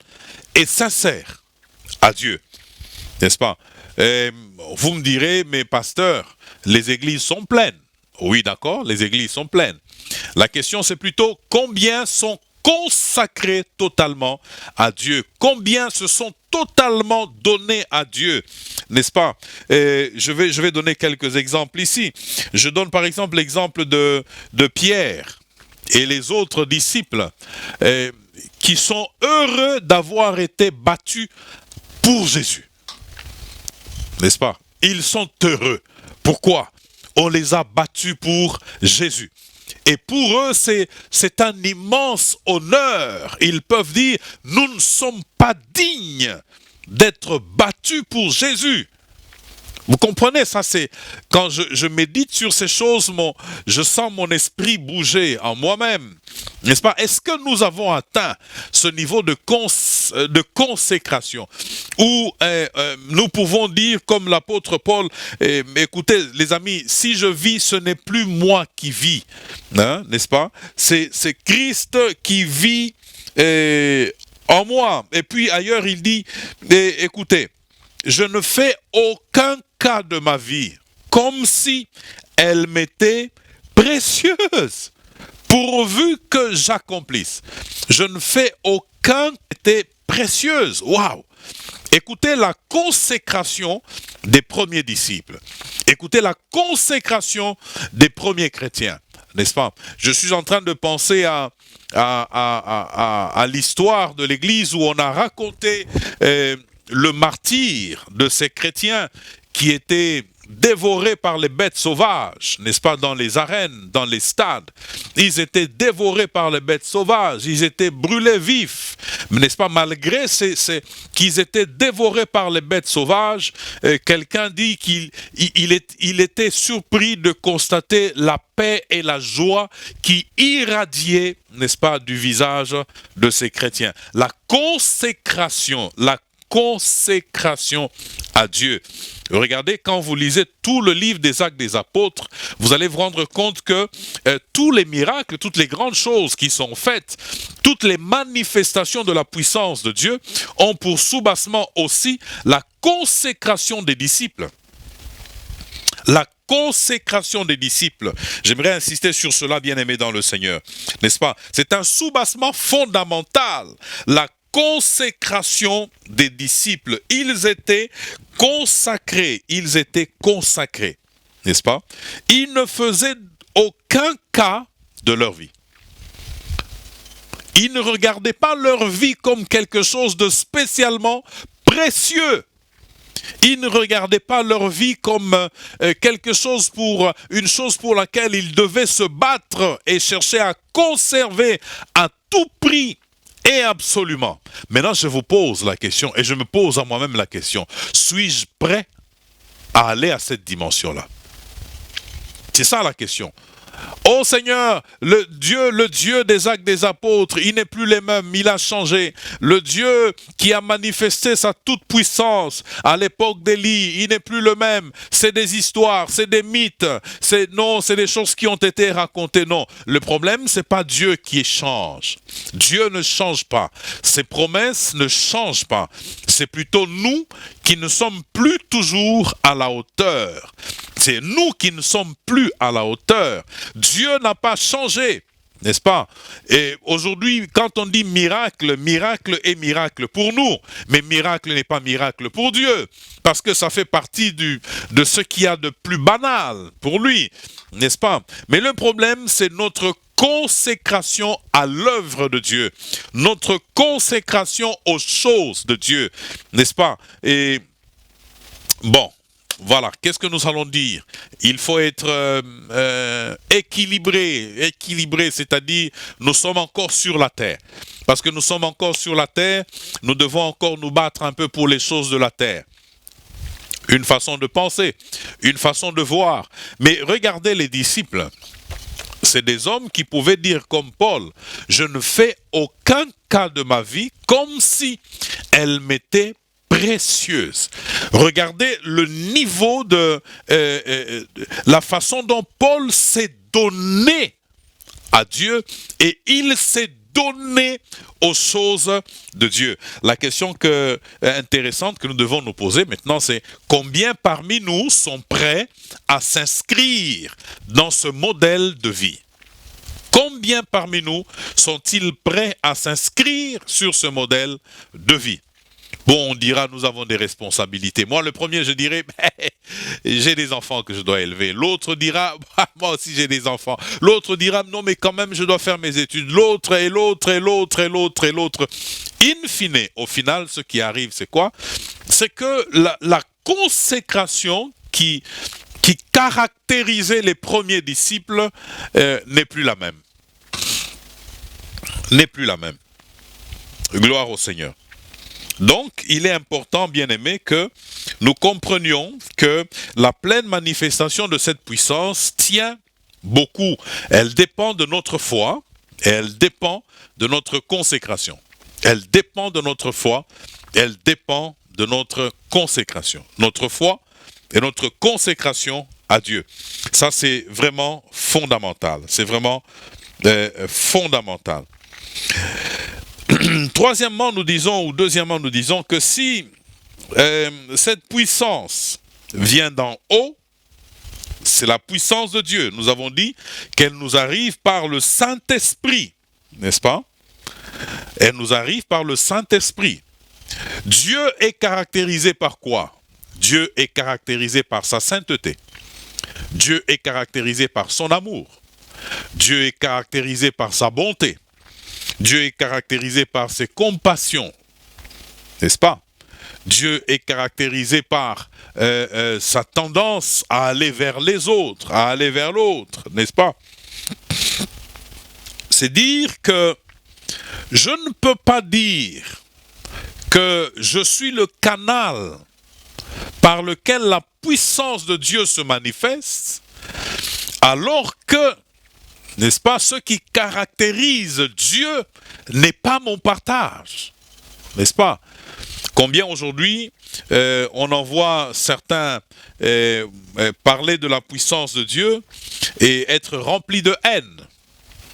et sincère à Dieu, n'est-ce pas? Vous me direz, mais pasteur, les églises sont pleines. Oui, d'accord, les églises sont pleines. La question, c'est plutôt combien sont consacrés totalement à Dieu, combien se sont totalement donnés à Dieu, n'est-ce pas? Je vais donner quelques exemples ici. Je donne par exemple l'exemple de Pierre et les autres disciples qui sont heureux d'avoir été battus pour Jésus, n'est-ce pas? Ils sont heureux. Pourquoi? On les a battus pour Jésus. Et pour eux, c'est un immense honneur. Ils peuvent dire, nous ne sommes pas dignes d'être battus pour Jésus. Vous comprenez, ça c'est, quand je médite sur ces choses, je sens mon esprit bouger en moi-même. N'est-ce pas? Est-ce que nous avons atteint ce niveau de consécration où nous pouvons dire comme l'apôtre Paul, écoutez les amis, si je vis, ce n'est plus moi qui vis, hein, n'est-ce pas? C'est Christ qui vit en moi. Et puis ailleurs il dit, écoutez, je ne fais aucun cas de ma vie comme si elle m'était précieuse, pourvu que j'accomplisse. Je ne fais aucun était précieuse. Waouh! Écoutez la consécration des premiers disciples. Écoutez la consécration des premiers chrétiens, n'est-ce pas? Je suis en train de penser à l'histoire de l'Église où on a raconté le martyre de ces chrétiens qui étaient dévorés par les bêtes sauvages, n'est-ce pas, dans les arènes, dans les stades. Ils étaient dévorés par les bêtes sauvages, ils étaient brûlés vifs, n'est-ce pas, malgré qu'ils étaient dévorés par les bêtes sauvages. Quelqu'un dit qu'il était surpris de constater la paix et la joie qui irradiaient, n'est-ce pas, du visage de ces chrétiens. La consécration à Dieu. Regardez, quand vous lisez tout le livre des Actes des Apôtres, vous allez vous rendre compte que tous les miracles, toutes les grandes choses qui sont faites, toutes les manifestations de la puissance de Dieu ont pour soubassement aussi la consécration des disciples. La consécration des disciples. J'aimerais insister sur cela, bien-aimés dans le Seigneur. N'est-ce pas? C'est un soubassement fondamental. La consécration des disciples. Ils étaient consacrés, n'est-ce pas? Ils ne faisaient aucun cas de leur vie. Ils ne regardaient pas leur vie comme quelque chose de spécialement précieux. Ils ne regardaient pas leur vie comme une chose pour laquelle ils devaient se battre et chercher à conserver à tout prix. Et absolument. Maintenant, je vous pose la question, et je me pose à moi-même la question, suis-je prêt à aller à cette dimension-là? C'est ça la question. Oh Seigneur, le Dieu des Actes des Apôtres, il n'est plus le même, il a changé. Le Dieu qui a manifesté sa toute-puissance à l'époque d'Élie, il n'est plus le même. C'est des histoires, c'est des mythes, c'est des choses qui ont été racontées. Non, le problème, c'est pas Dieu qui change. Dieu ne change pas. Ses promesses ne changent pas. C'est plutôt nous qui ne sommes plus toujours à la hauteur. C'est nous qui ne sommes plus à la hauteur. Dieu n'a pas changé, n'est-ce pas? Et aujourd'hui, quand on dit miracle, miracle est miracle pour nous. Mais miracle n'est pas miracle pour Dieu. Parce que ça fait partie de ce qu'il y a de plus banal pour lui, n'est-ce pas? Mais le problème, c'est notre consécration à l'œuvre de Dieu. Notre consécration aux choses de Dieu, n'est-ce pas? Et bon. voilà, qu'est-ce que nous allons dire? Il faut être équilibré, c'est-à-dire nous sommes encore sur la terre. Parce que nous sommes encore sur la terre, nous devons encore nous battre un peu pour les choses de la terre. Une façon de penser, une façon de voir. Mais regardez les disciples. C'est des hommes qui pouvaient dire comme Paul, je ne fais aucun cas de ma vie comme si elle m'était précieuse. Regardez le niveau de la façon dont Paul s'est donné à Dieu et il s'est donné aux choses de Dieu. La question intéressante que nous devons nous poser maintenant, c'est combien parmi nous sont prêts à s'inscrire dans ce modèle de vie? Combien parmi nous sont-ils prêts à s'inscrire sur ce modèle de vie? Bon, on dira, nous avons des responsabilités. Moi, le premier, je dirais, j'ai des enfants que je dois élever. L'autre dira, moi aussi j'ai des enfants. L'autre dira, non, mais quand même, je dois faire mes études. L'autre et l'autre et l'autre et l'autre et l'autre. In fine, au final, ce qui arrive, c'est quoi? C'est que la consécration qui caractérisait les premiers disciples n'est plus la même. N'est plus la même. Gloire au Seigneur. Donc, il est important, bien-aimés, que nous comprenions que la pleine manifestation de cette puissance tient beaucoup. Elle dépend de notre foi et elle dépend de notre consécration. Elle dépend de notre foi, elle dépend de notre consécration. Notre foi et notre consécration à Dieu. Ça, c'est vraiment fondamental. C'est vraiment fondamental. Troisièmement, nous disons, ou deuxièmement, nous disons que si cette puissance vient d'en haut, c'est la puissance de Dieu. Nous avons dit qu'elle nous arrive par le Saint-Esprit, n'est-ce pas? Elle nous arrive par le Saint-Esprit. Dieu est caractérisé par quoi? Dieu est caractérisé par sa sainteté. Dieu est caractérisé par son amour. Dieu est caractérisé par sa bonté. Dieu est caractérisé par ses compassions, n'est-ce pas? Dieu est caractérisé par sa tendance à aller vers les autres, à aller vers l'autre, n'est-ce pas? C'est dire que je ne peux pas dire que je suis le canal par lequel la puissance de Dieu se manifeste, alors que, n'est-ce pas, ce qui caractérise Dieu n'est pas mon partage, n'est-ce pas? Combien aujourd'hui on en voit certains parler de la puissance de Dieu et être remplis de haine,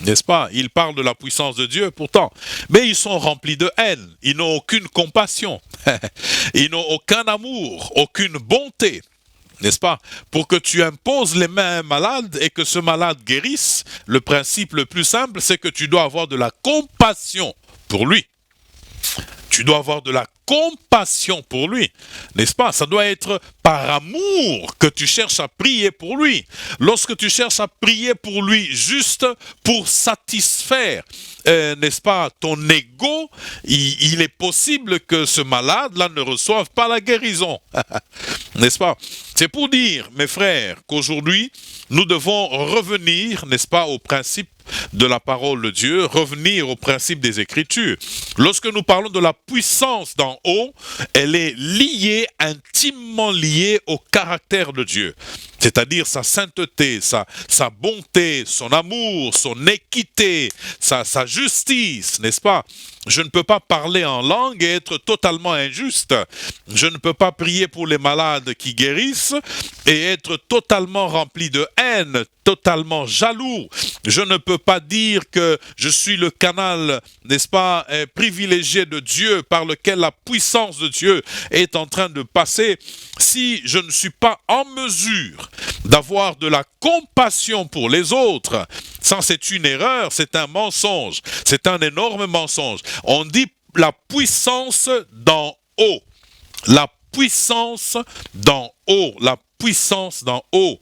n'est-ce pas? Ils parlent de la puissance de Dieu pourtant, mais ils sont remplis de haine, ils n'ont aucune compassion, ils n'ont aucun amour, aucune bonté. N'est-ce pas? Pour que tu imposes les mains à un malade et que ce malade guérisse, le principe le plus simple, c'est que tu dois avoir de la compassion pour lui. Tu dois avoir de la compassion pour lui, n'est-ce pas? Ça doit être par amour que tu cherches à prier pour lui. Lorsque tu cherches à prier pour lui juste pour satisfaire, n'est-ce pas, ton ego, il est possible que ce malade-là ne reçoive pas la guérison. N'est-ce pas? C'est pour dire, mes frères, qu'aujourd'hui, nous devons revenir, n'est-ce pas, au principe de la parole de Dieu, revenir au principe des Écritures. Lorsque nous parlons de la puissance d'en haut, elle est liée, intimement liée au caractère de Dieu. C'est-à-dire sa sainteté, sa bonté, son amour, son équité, sa justice, n'est-ce pas? Je ne peux pas parler en langue et être totalement injuste. Je ne peux pas prier pour les malades qui guérissent et être totalement rempli de haine, totalement jaloux. Je ne peux pas dire que je suis le canal, n'est-ce pas, privilégié de Dieu par lequel la puissance de Dieu est en train de passer si je ne suis pas en mesure d'avoir de la compassion pour les autres. Ça, c'est une erreur, c'est un mensonge, c'est un énorme mensonge. On dit la puissance d'en haut. La puissance d'en haut. La puissance d'en haut.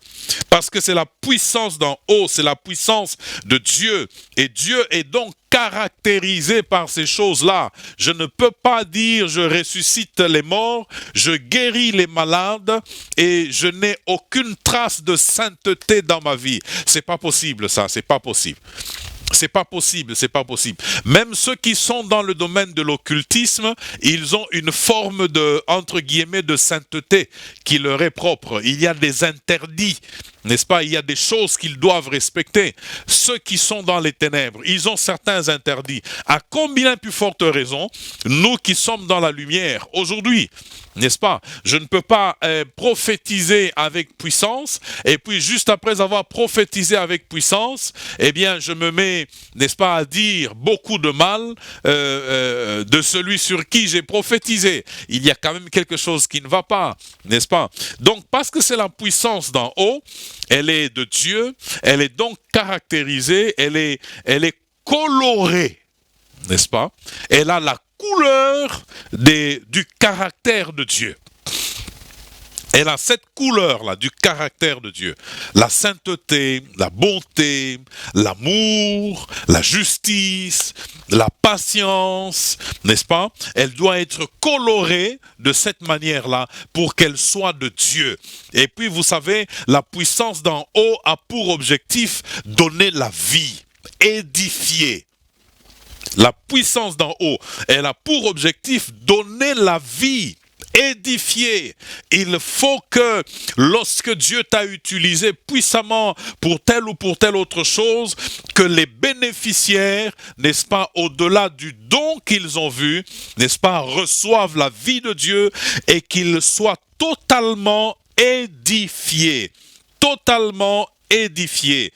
Parce que c'est la puissance d'en haut, c'est la puissance de Dieu. Et Dieu est donc caractérisé par ces choses-là. Je ne peux pas dire je ressuscite les morts, je guéris les malades et je n'ai aucune trace de sainteté dans ma vie. C'est pas possible ça, c'est pas possible. C'est pas possible, c'est pas possible. Même ceux qui sont dans le domaine de l'occultisme, ils ont une forme de, entre guillemets, de sainteté qui leur est propre. Il y a des interdits, n'est-ce pas? Il y a des choses qu'ils doivent respecter. Ceux qui sont dans les ténèbres, ils ont certains interdits. À combien plus forte raison, nous qui sommes dans la lumière, aujourd'hui, n'est-ce pas? Je ne peux pas prophétiser avec puissance, et puis juste après avoir prophétisé avec puissance, eh bien je me mets, n'est-ce pas, à dire beaucoup de mal de celui sur qui j'ai prophétisé. Il y a quand même quelque chose qui ne va pas, n'est-ce pas? Donc parce que c'est la puissance d'en haut, elle est de Dieu, elle est donc caractérisée, elle est colorée, n'est-ce pas? Elle a la couleur du caractère de Dieu. Elle a cette couleur-là du caractère de Dieu. La sainteté, la bonté, l'amour, la justice, la patience, n'est-ce pas? Elle doit être colorée de cette manière-là pour qu'elle soit de Dieu. Et puis, vous savez, la puissance d'en haut a pour objectif donner la vie, édifier. La puissance d'en haut, elle a pour objectif donner la vie, édifier. Il faut que lorsque Dieu t'a utilisé puissamment pour telle ou pour telle autre chose, que les bénéficiaires, n'est-ce pas, au-delà du don qu'ils ont vu, n'est-ce pas, reçoivent la vie de Dieu et qu'ils soient totalement édifiés. Totalement édifiés.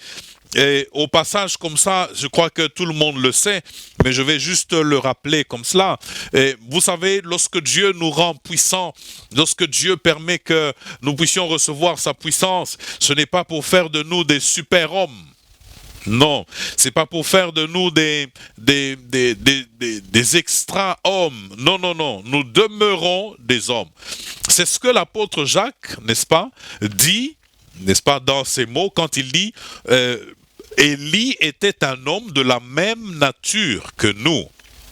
Et au passage comme ça, je crois que tout le monde le sait, mais je vais juste le rappeler comme cela. Et vous savez, lorsque Dieu nous rend puissants, lorsque Dieu permet que nous puissions recevoir sa puissance, ce n'est pas pour faire de nous des super-hommes. Non, c'est pas pour faire de nous des extra-hommes. Non, non, non, nous demeurons des hommes. C'est ce que l'apôtre Jacques, n'est-ce pas, dit, n'est-ce pas, dans ses mots, quand il dit Élie était un homme de la même nature que nous,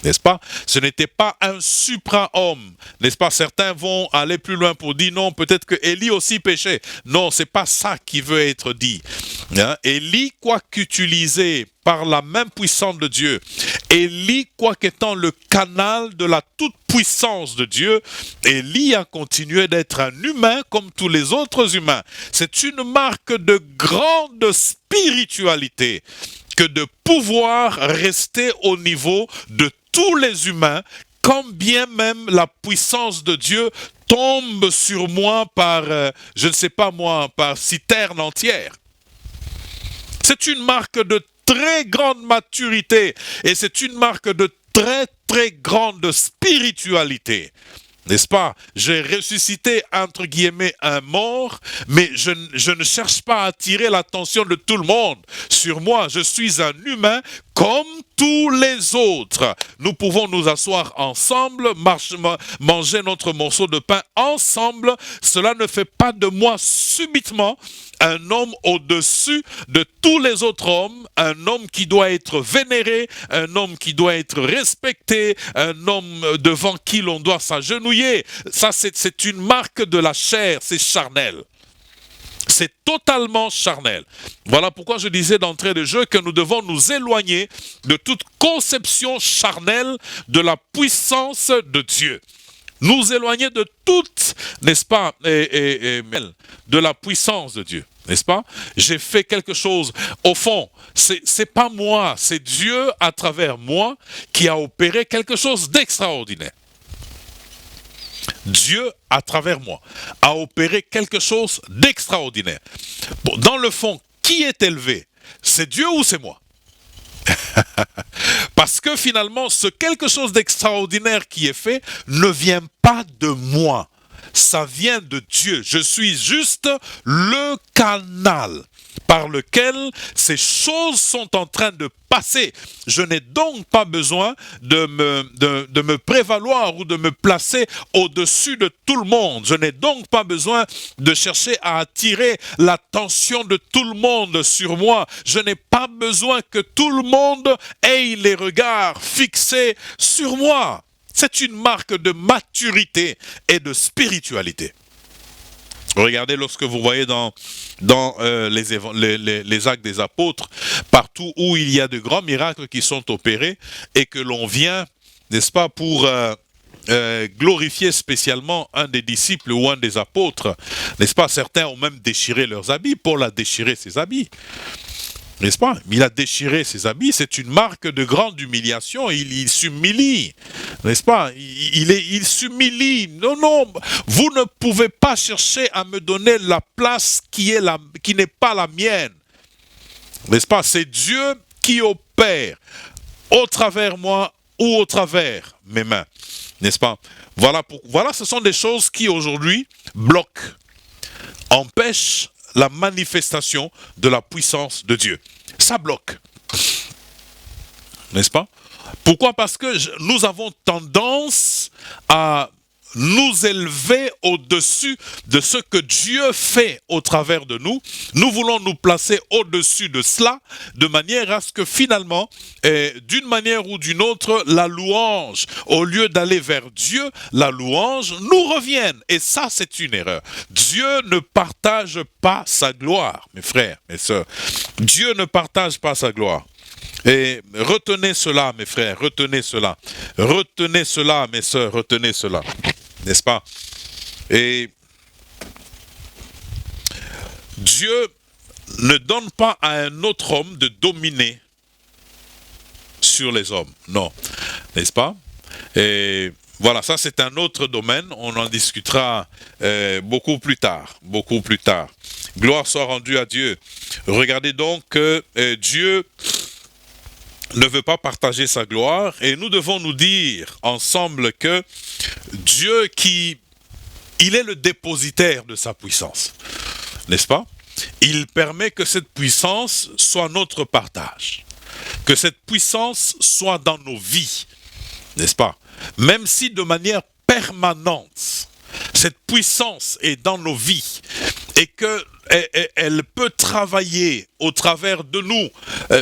n'est-ce pas? Ce n'était pas un supra-homme, n'est-ce pas? Certains vont aller plus loin pour dire non, peut-être que Élie aussi péchait. Non, c'est pas ça qui veut être dit. Hein? Élie, quoiqu'utilisé par la même puissance de Dieu, Élie, quoiqu'étant le canal de la toute-puissance de Dieu, Élie a continué d'être un humain comme tous les autres humains. C'est une marque de grande spiritualité que de pouvoir rester au niveau de tous les humains, quand bien même la puissance de Dieu tombe sur moi par, je ne sais pas moi, par citerne entière. C'est une marque de très grande maturité et c'est une marque de très très grande spiritualité. N'est-ce pas? J'ai ressuscité, entre guillemets, un mort, mais je ne cherche pas à attirer l'attention de tout le monde sur moi. Je suis un humain comme tous les autres. Nous pouvons nous asseoir ensemble, manger notre morceau de pain ensemble. Cela ne fait pas de moi subitement un homme au-dessus de tous les autres hommes, un homme qui doit être vénéré, un homme qui doit être respecté, un homme devant qui l'on doit s'agenouiller. Ça, c'est une marque de la chair, c'est charnel. C'est totalement charnel. Voilà pourquoi je disais d'entrée de jeu que nous devons nous éloigner de toute conception charnelle de la puissance de Dieu. Nous éloigner de toute, n'est-ce pas, de la puissance de Dieu, n'est-ce pas? J'ai fait quelque chose. Au fond, c'est pas moi, c'est Dieu à travers moi qui a opéré quelque chose d'extraordinaire. Dieu, à travers moi, a opéré quelque chose d'extraordinaire. Bon, dans le fond, qui est élevé? C'est Dieu ou c'est moi? Parce que finalement, ce quelque chose d'extraordinaire qui est fait ne vient pas de moi. Ça vient de Dieu. Je suis juste le canal. par lequel ces choses sont en train de passer. Je n'ai donc pas besoin de me prévaloir ou de me placer au-dessus de tout le monde. Je n'ai donc pas besoin de chercher à attirer l'attention de tout le monde sur moi. Je n'ai pas besoin que tout le monde ait les regards fixés sur moi. C'est une marque de maturité et de spiritualité. Regardez lorsque vous voyez dans les actes des apôtres, partout où il y a de grands miracles qui sont opérés et que l'on vient, n'est-ce pas, pour glorifier spécialement un des disciples ou un des apôtres, n'est-ce pas, certains ont même déchiré leurs habits. Paul a déchiré ses habits. N'est-ce pas? Il a déchiré ses habits, c'est une marque de grande humiliation, il s'humilie, n'est-ce pas? Il s'humilie. Non, vous ne pouvez pas chercher à me donner la place qui n'est pas la mienne. N'est-ce pas? C'est Dieu qui opère au travers moi ou au travers mes mains. N'est-ce pas? Voilà, ce sont des choses qui aujourd'hui bloquent, empêchent la manifestation de la puissance de Dieu. Ça bloque. N'est-ce pas? Pourquoi? Parce que nous avons tendance à nous élever au-dessus de ce que Dieu fait au travers de nous. Nous voulons nous placer au-dessus de cela, de manière à ce que finalement, d'une manière ou d'une autre, la louange, au lieu d'aller vers Dieu, la louange nous revienne. Et ça, c'est une erreur. Dieu ne partage pas sa gloire, mes frères, mes sœurs. Dieu ne partage pas sa gloire. Et retenez cela, mes frères, retenez cela. Retenez cela, mes sœurs, retenez cela. N'est-ce pas? Et Dieu ne donne pas à un autre homme de dominer sur les hommes. Non. N'est-ce pas? Et voilà, ça c'est un autre domaine. On en discutera beaucoup plus tard. Beaucoup plus tard. Gloire soit rendue à Dieu. Regardez donc que Dieu ne veut pas partager sa gloire et nous devons nous dire ensemble que Dieu il est le dépositaire de sa puissance, n'est-ce pas? Il permet que cette puissance soit notre partage, que cette puissance soit dans nos vies, n'est-ce pas? Même si de manière permanente, cette puissance est dans nos vies et qu'elle peut travailler au travers de nous,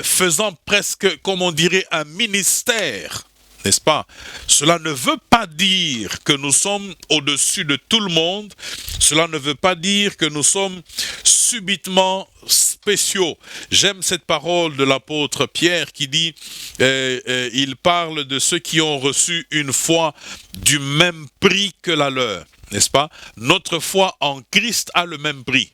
faisant presque, comme on dirait, un ministère, n'est-ce pas? Cela ne veut pas dire que nous sommes au-dessus de tout le monde. Cela ne veut pas dire que nous sommes subitement spéciaux. J'aime cette parole de l'apôtre Pierre qui dit, il parle de ceux qui ont reçu une foi du même prix que la leur, n'est-ce pas? Notre foi en Christ a le même prix.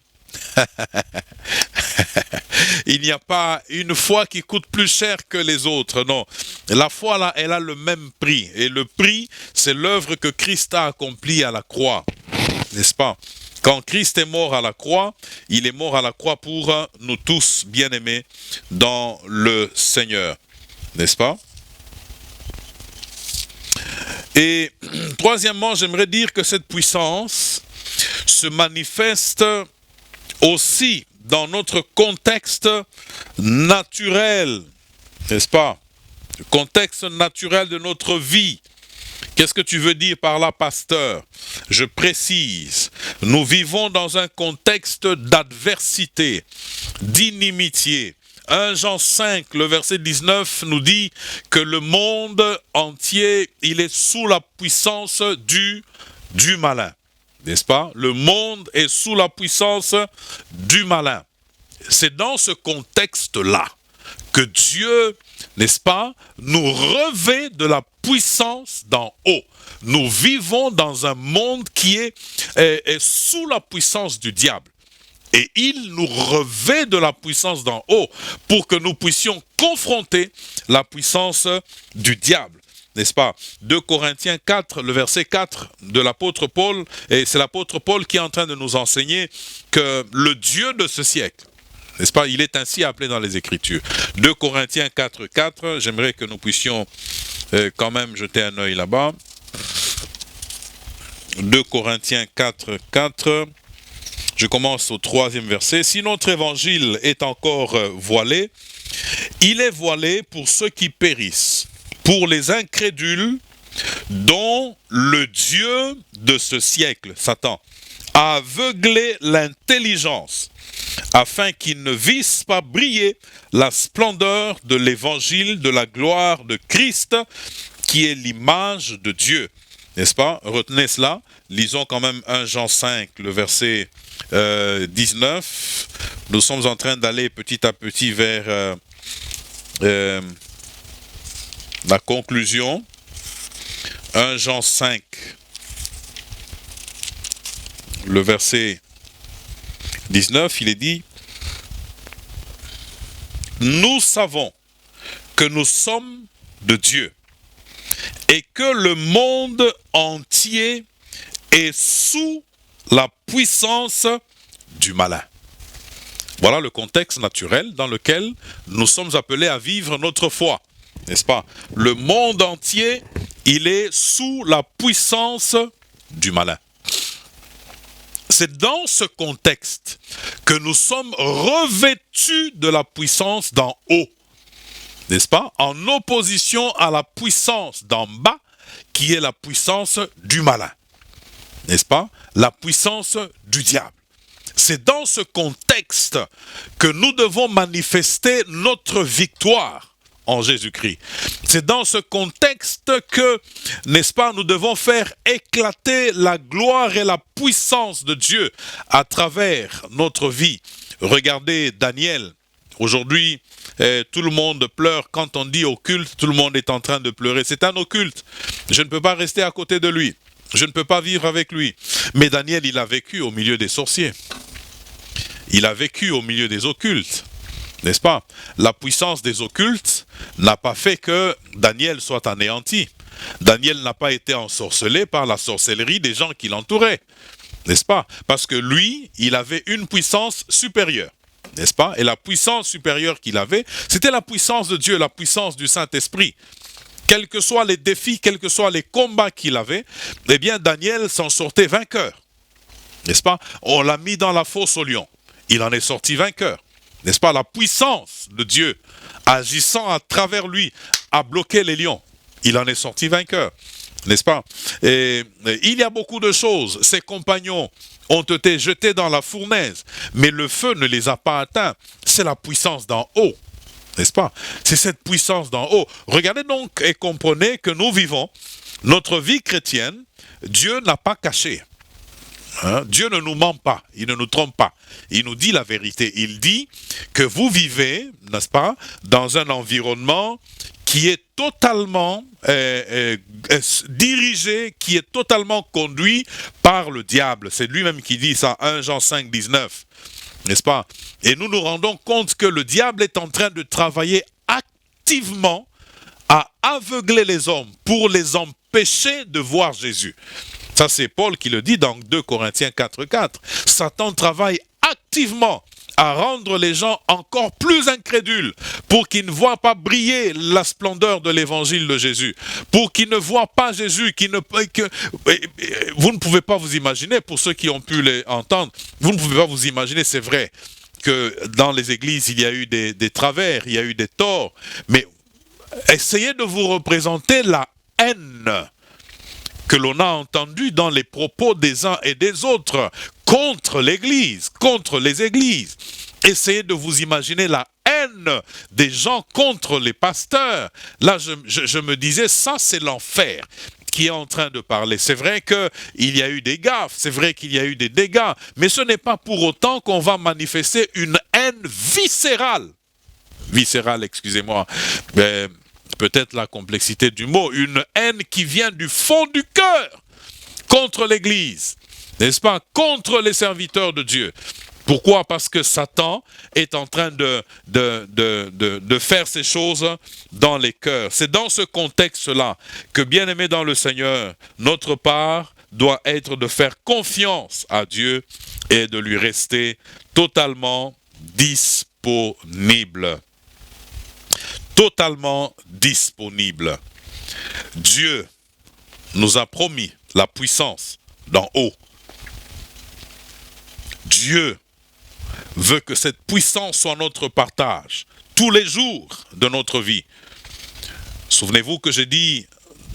Il n'y a pas une foi qui coûte plus cher que les autres, non. La foi là, elle a le même prix. Et le prix, c'est l'œuvre que Christ a accomplie à la croix, n'est-ce pas? Quand Christ est mort à la croix, il est mort à la croix pour nous tous bien-aimés dans le Seigneur, n'est-ce pas? Et troisièmement, j'aimerais dire que cette puissance se manifeste aussi dans notre contexte naturel, n'est-ce pas? Le contexte naturel de notre vie. Qu'est-ce que tu veux dire par là, pasteur? Je précise, nous vivons dans un contexte d'adversité, d'inimitié. 1 Jean 5, le verset 19 nous dit que le monde entier, il est sous la puissance du malin. N'est-ce pas? Le monde est sous la puissance du malin. C'est dans ce contexte-là que Dieu, n'est-ce pas, nous revêt de la puissance d'en haut. Nous vivons dans un monde qui est sous la puissance du diable. Et il nous revêt de la puissance d'en haut pour que nous puissions confronter la puissance du diable. N'est-ce pas? 2 Corinthiens 4, le verset 4 de l'apôtre Paul, et c'est l'apôtre Paul qui est en train de nous enseigner que le Dieu de ce siècle, n'est-ce pas? Il est ainsi appelé dans les Écritures. 2 Corinthiens 4, 4, j'aimerais que nous puissions quand même jeter un œil là-bas. 2 Corinthiens 4, 4, Je commence au 3e verset. Si notre évangile est encore voilé, il est voilé pour ceux qui périssent, pour les incrédules dont le Dieu de ce siècle, Satan, a aveuglé l'intelligence, afin qu'ils ne vissent pas briller la splendeur de l'évangile de la gloire de Christ, qui est l'image de Dieu. N'est-ce pas? Retenez cela. Lisons quand même 1 Jean 5, le verset 19. Nous sommes en train d'aller petit à petit vers la conclusion. 1 Jean 5, le verset 19, il est dit: nous savons que nous sommes de Dieu et que le monde entier est sous la puissance du malin. Voilà le contexte naturel dans lequel nous sommes appelés à vivre notre foi, n'est-ce pas? Le monde entier, il est sous la puissance du malin. C'est dans ce contexte que nous sommes revêtus de la puissance d'en haut, n'est-ce pas? En opposition à la puissance d'en bas, qui est la puissance du malin, n'est-ce pas? La puissance du diable. C'est dans ce contexte que nous devons manifester notre victoire en Jésus-Christ. C'est dans ce contexte que, n'est-ce pas, nous devons faire éclater la gloire et la puissance de Dieu à travers notre vie. Regardez Daniel. Aujourd'hui, tout le monde pleure. Quand on dit occulte, tout le monde est en train de pleurer. C'est un occulte. Je ne peux pas rester à côté de lui. Je ne peux pas vivre avec lui. Mais Daniel, il a vécu au milieu des sorciers. Il a vécu au milieu des occultes. N'est-ce pas? La puissance des occultes n'a pas fait que Daniel soit anéanti. Daniel n'a pas été ensorcelé par la sorcellerie des gens qui l'entouraient. N'est-ce pas? Parce que lui, il avait une puissance supérieure. N'est-ce pas? Et la puissance supérieure qu'il avait, c'était la puissance de Dieu, la puissance du Saint-Esprit. Quels que soient les défis, quels que soient les combats qu'il avait, eh bien Daniel s'en sortait vainqueur. N'est-ce pas? On l'a mis dans la fosse au lion. Il en est sorti vainqueur. N'est-ce pas? La puissance de Dieu, agissant à travers lui, a bloqué les lions. Il en est sorti vainqueur. N'est-ce pas? Et il y a beaucoup de choses. Ses compagnons ont été jetés dans la fournaise, mais le feu ne les a pas atteints. C'est la puissance d'en haut. N'est-ce pas? C'est cette puissance d'en haut. Regardez donc et comprenez que nous vivons notre vie chrétienne. Dieu n'a pas caché. Dieu ne nous ment pas, il ne nous trompe pas, il nous dit la vérité. Il dit que vous vivez, n'est-ce pas, dans un environnement qui est totalement dirigé, qui est totalement conduit par le diable. C'est lui-même qui dit ça, 1 Jean 5, 19, n'est-ce pas? Et nous nous rendons compte que le diable est en train de travailler activement à aveugler les hommes pour les empêcher de voir Jésus. Ça, c'est Paul qui le dit dans 2 Corinthiens 4, 4. Satan travaille activement à rendre les gens encore plus incrédules pour qu'ils ne voient pas briller la splendeur de l'évangile de Jésus, pour qu'ils ne voient pas Jésus, vous ne pouvez pas vous imaginer, pour ceux qui ont pu l'entendre, vous ne pouvez pas vous imaginer, c'est vrai, que dans les églises, il y a eu des travers, il y a eu des torts, mais essayez de vous représenter la haine que l'on a entendu dans les propos des uns et des autres contre l'Église, contre les églises. Essayez de vous imaginer la haine des gens contre les pasteurs. Là, je me disais, ça c'est l'enfer qui est en train de parler. C'est vrai qu'il y a eu des gaffes, c'est vrai qu'il y a eu des dégâts, mais ce n'est pas pour autant qu'on va manifester une haine viscérale. Viscérale, excusez-moi. Peut-être la complexité du mot, une haine qui vient du fond du cœur contre l'Église, n'est-ce pas, contre les serviteurs de Dieu. Pourquoi? Parce que Satan est en train de faire ces choses dans les cœurs. C'est dans ce contexte-là que, bien-aimés dans le Seigneur, notre part doit être de faire confiance à Dieu et de lui rester totalement disponible. Totalement disponible. Dieu nous a promis la puissance d'en haut. Dieu veut que cette puissance soit notre partage tous les jours de notre vie. Souvenez-vous que j'ai dit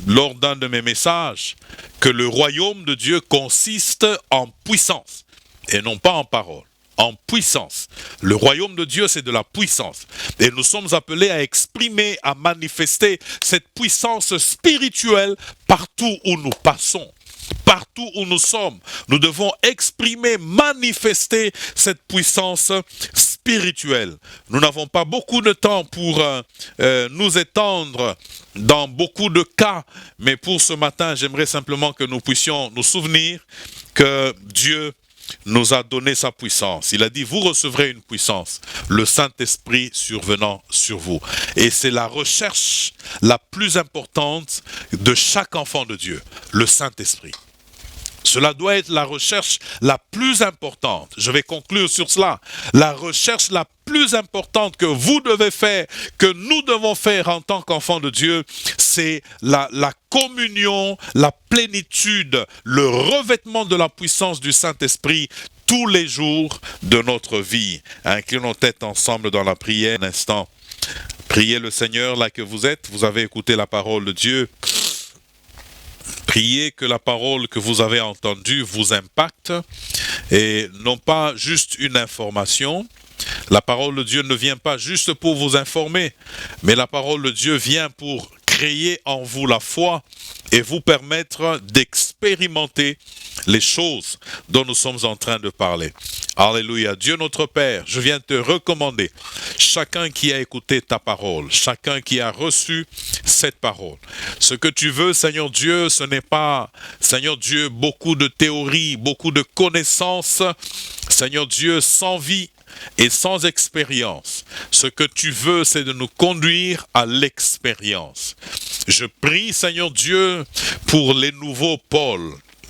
lors d'un de mes messages que le royaume de Dieu consiste en puissance et non pas en parole. En puissance. Le royaume de Dieu, c'est de la puissance. Et nous sommes appelés à exprimer, à manifester cette puissance spirituelle partout où nous passons. Partout où nous sommes, nous devons exprimer, manifester cette puissance spirituelle. Nous n'avons pas beaucoup de temps pour nous étendre dans beaucoup de cas, mais pour ce matin, j'aimerais simplement que nous puissions nous souvenir que Dieu nous a donné sa puissance. Il a dit, vous recevrez une puissance, le Saint-Esprit survenant sur vous. Et c'est la recherche la plus importante de chaque enfant de Dieu, le Saint-Esprit. Cela doit être la recherche la plus importante. Je vais conclure sur cela. La recherche la plus importante que vous devez faire, que nous devons faire en tant qu'enfants de Dieu, c'est la communion, la plénitude, le revêtement de la puissance du Saint-Esprit tous les jours de notre vie. Inclinons nos têtes ensemble dans la prière un instant. Priez le Seigneur là que vous êtes. Vous avez écouté la parole de Dieu. Priez que la parole que vous avez entendue vous impacte et non pas juste une information. La parole de Dieu ne vient pas juste pour vous informer, mais la parole de Dieu vient pour créer en vous la foi et vous permettre d'expérimenter les choses dont nous sommes en train de parler. Alléluia. Dieu notre Père, je viens te recommander chacun qui a écouté ta parole, chacun qui a reçu cette parole. Ce que tu veux, Seigneur Dieu, ce n'est pas, Seigneur Dieu, beaucoup de théories, beaucoup de connaissances, Seigneur Dieu, sans vie et sans expérience. Ce que tu veux, c'est de nous conduire à l'expérience. Je prie, Seigneur Dieu, pour les nouveaux Paul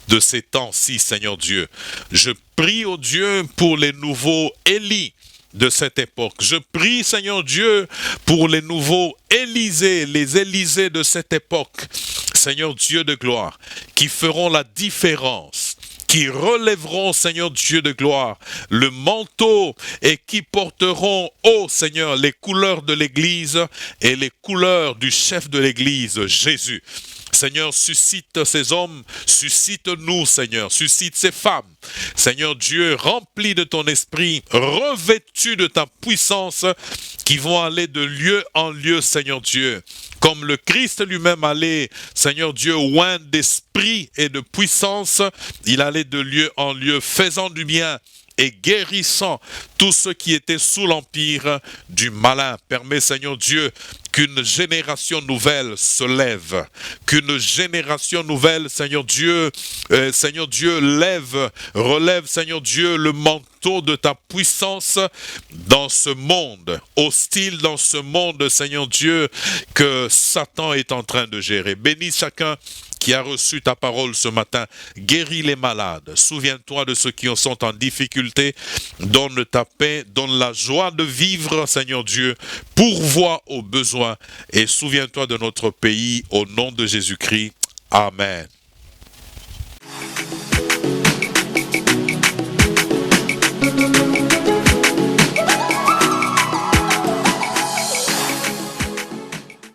de ces temps-ci, Seigneur Dieu. Je prie, oh Dieu, pour les nouveaux Élie de cette époque. Je prie, Seigneur Dieu, pour les nouveaux Élisée, les Élisées de cette époque, Seigneur Dieu de gloire, qui feront la différence, qui relèveront, Seigneur Dieu de gloire, le manteau et qui porteront, ô Seigneur, les couleurs de l'Église et les couleurs du chef de l'Église, Jésus. Seigneur, suscite ces hommes, suscite-nous, Seigneur, suscite ces femmes. Seigneur Dieu, remplis de ton esprit, revêtus de ta puissance, qui vont aller de lieu en lieu, Seigneur Dieu. Comme le Christ lui-même allait, Seigneur Dieu, oint d'esprit et de puissance, il allait de lieu en lieu, faisant du bien et guérissant tous ceux qui étaient sous l'empire du malin. Permets, Seigneur Dieu, qu'une génération nouvelle se lève, qu'une génération nouvelle, Seigneur Dieu, relève, Seigneur Dieu, le manteau de ta puissance dans ce monde, hostile dans ce monde, Seigneur Dieu, que Satan est en train de gérer. Bénis chacun qui a reçu ta parole ce matin. Guéris les malades. Souviens-toi de ceux qui sont en difficulté. Donne ta paix, donne la joie de vivre, Seigneur Dieu. Pourvois aux besoins et souviens-toi de notre pays au nom de Jésus-Christ. Amen.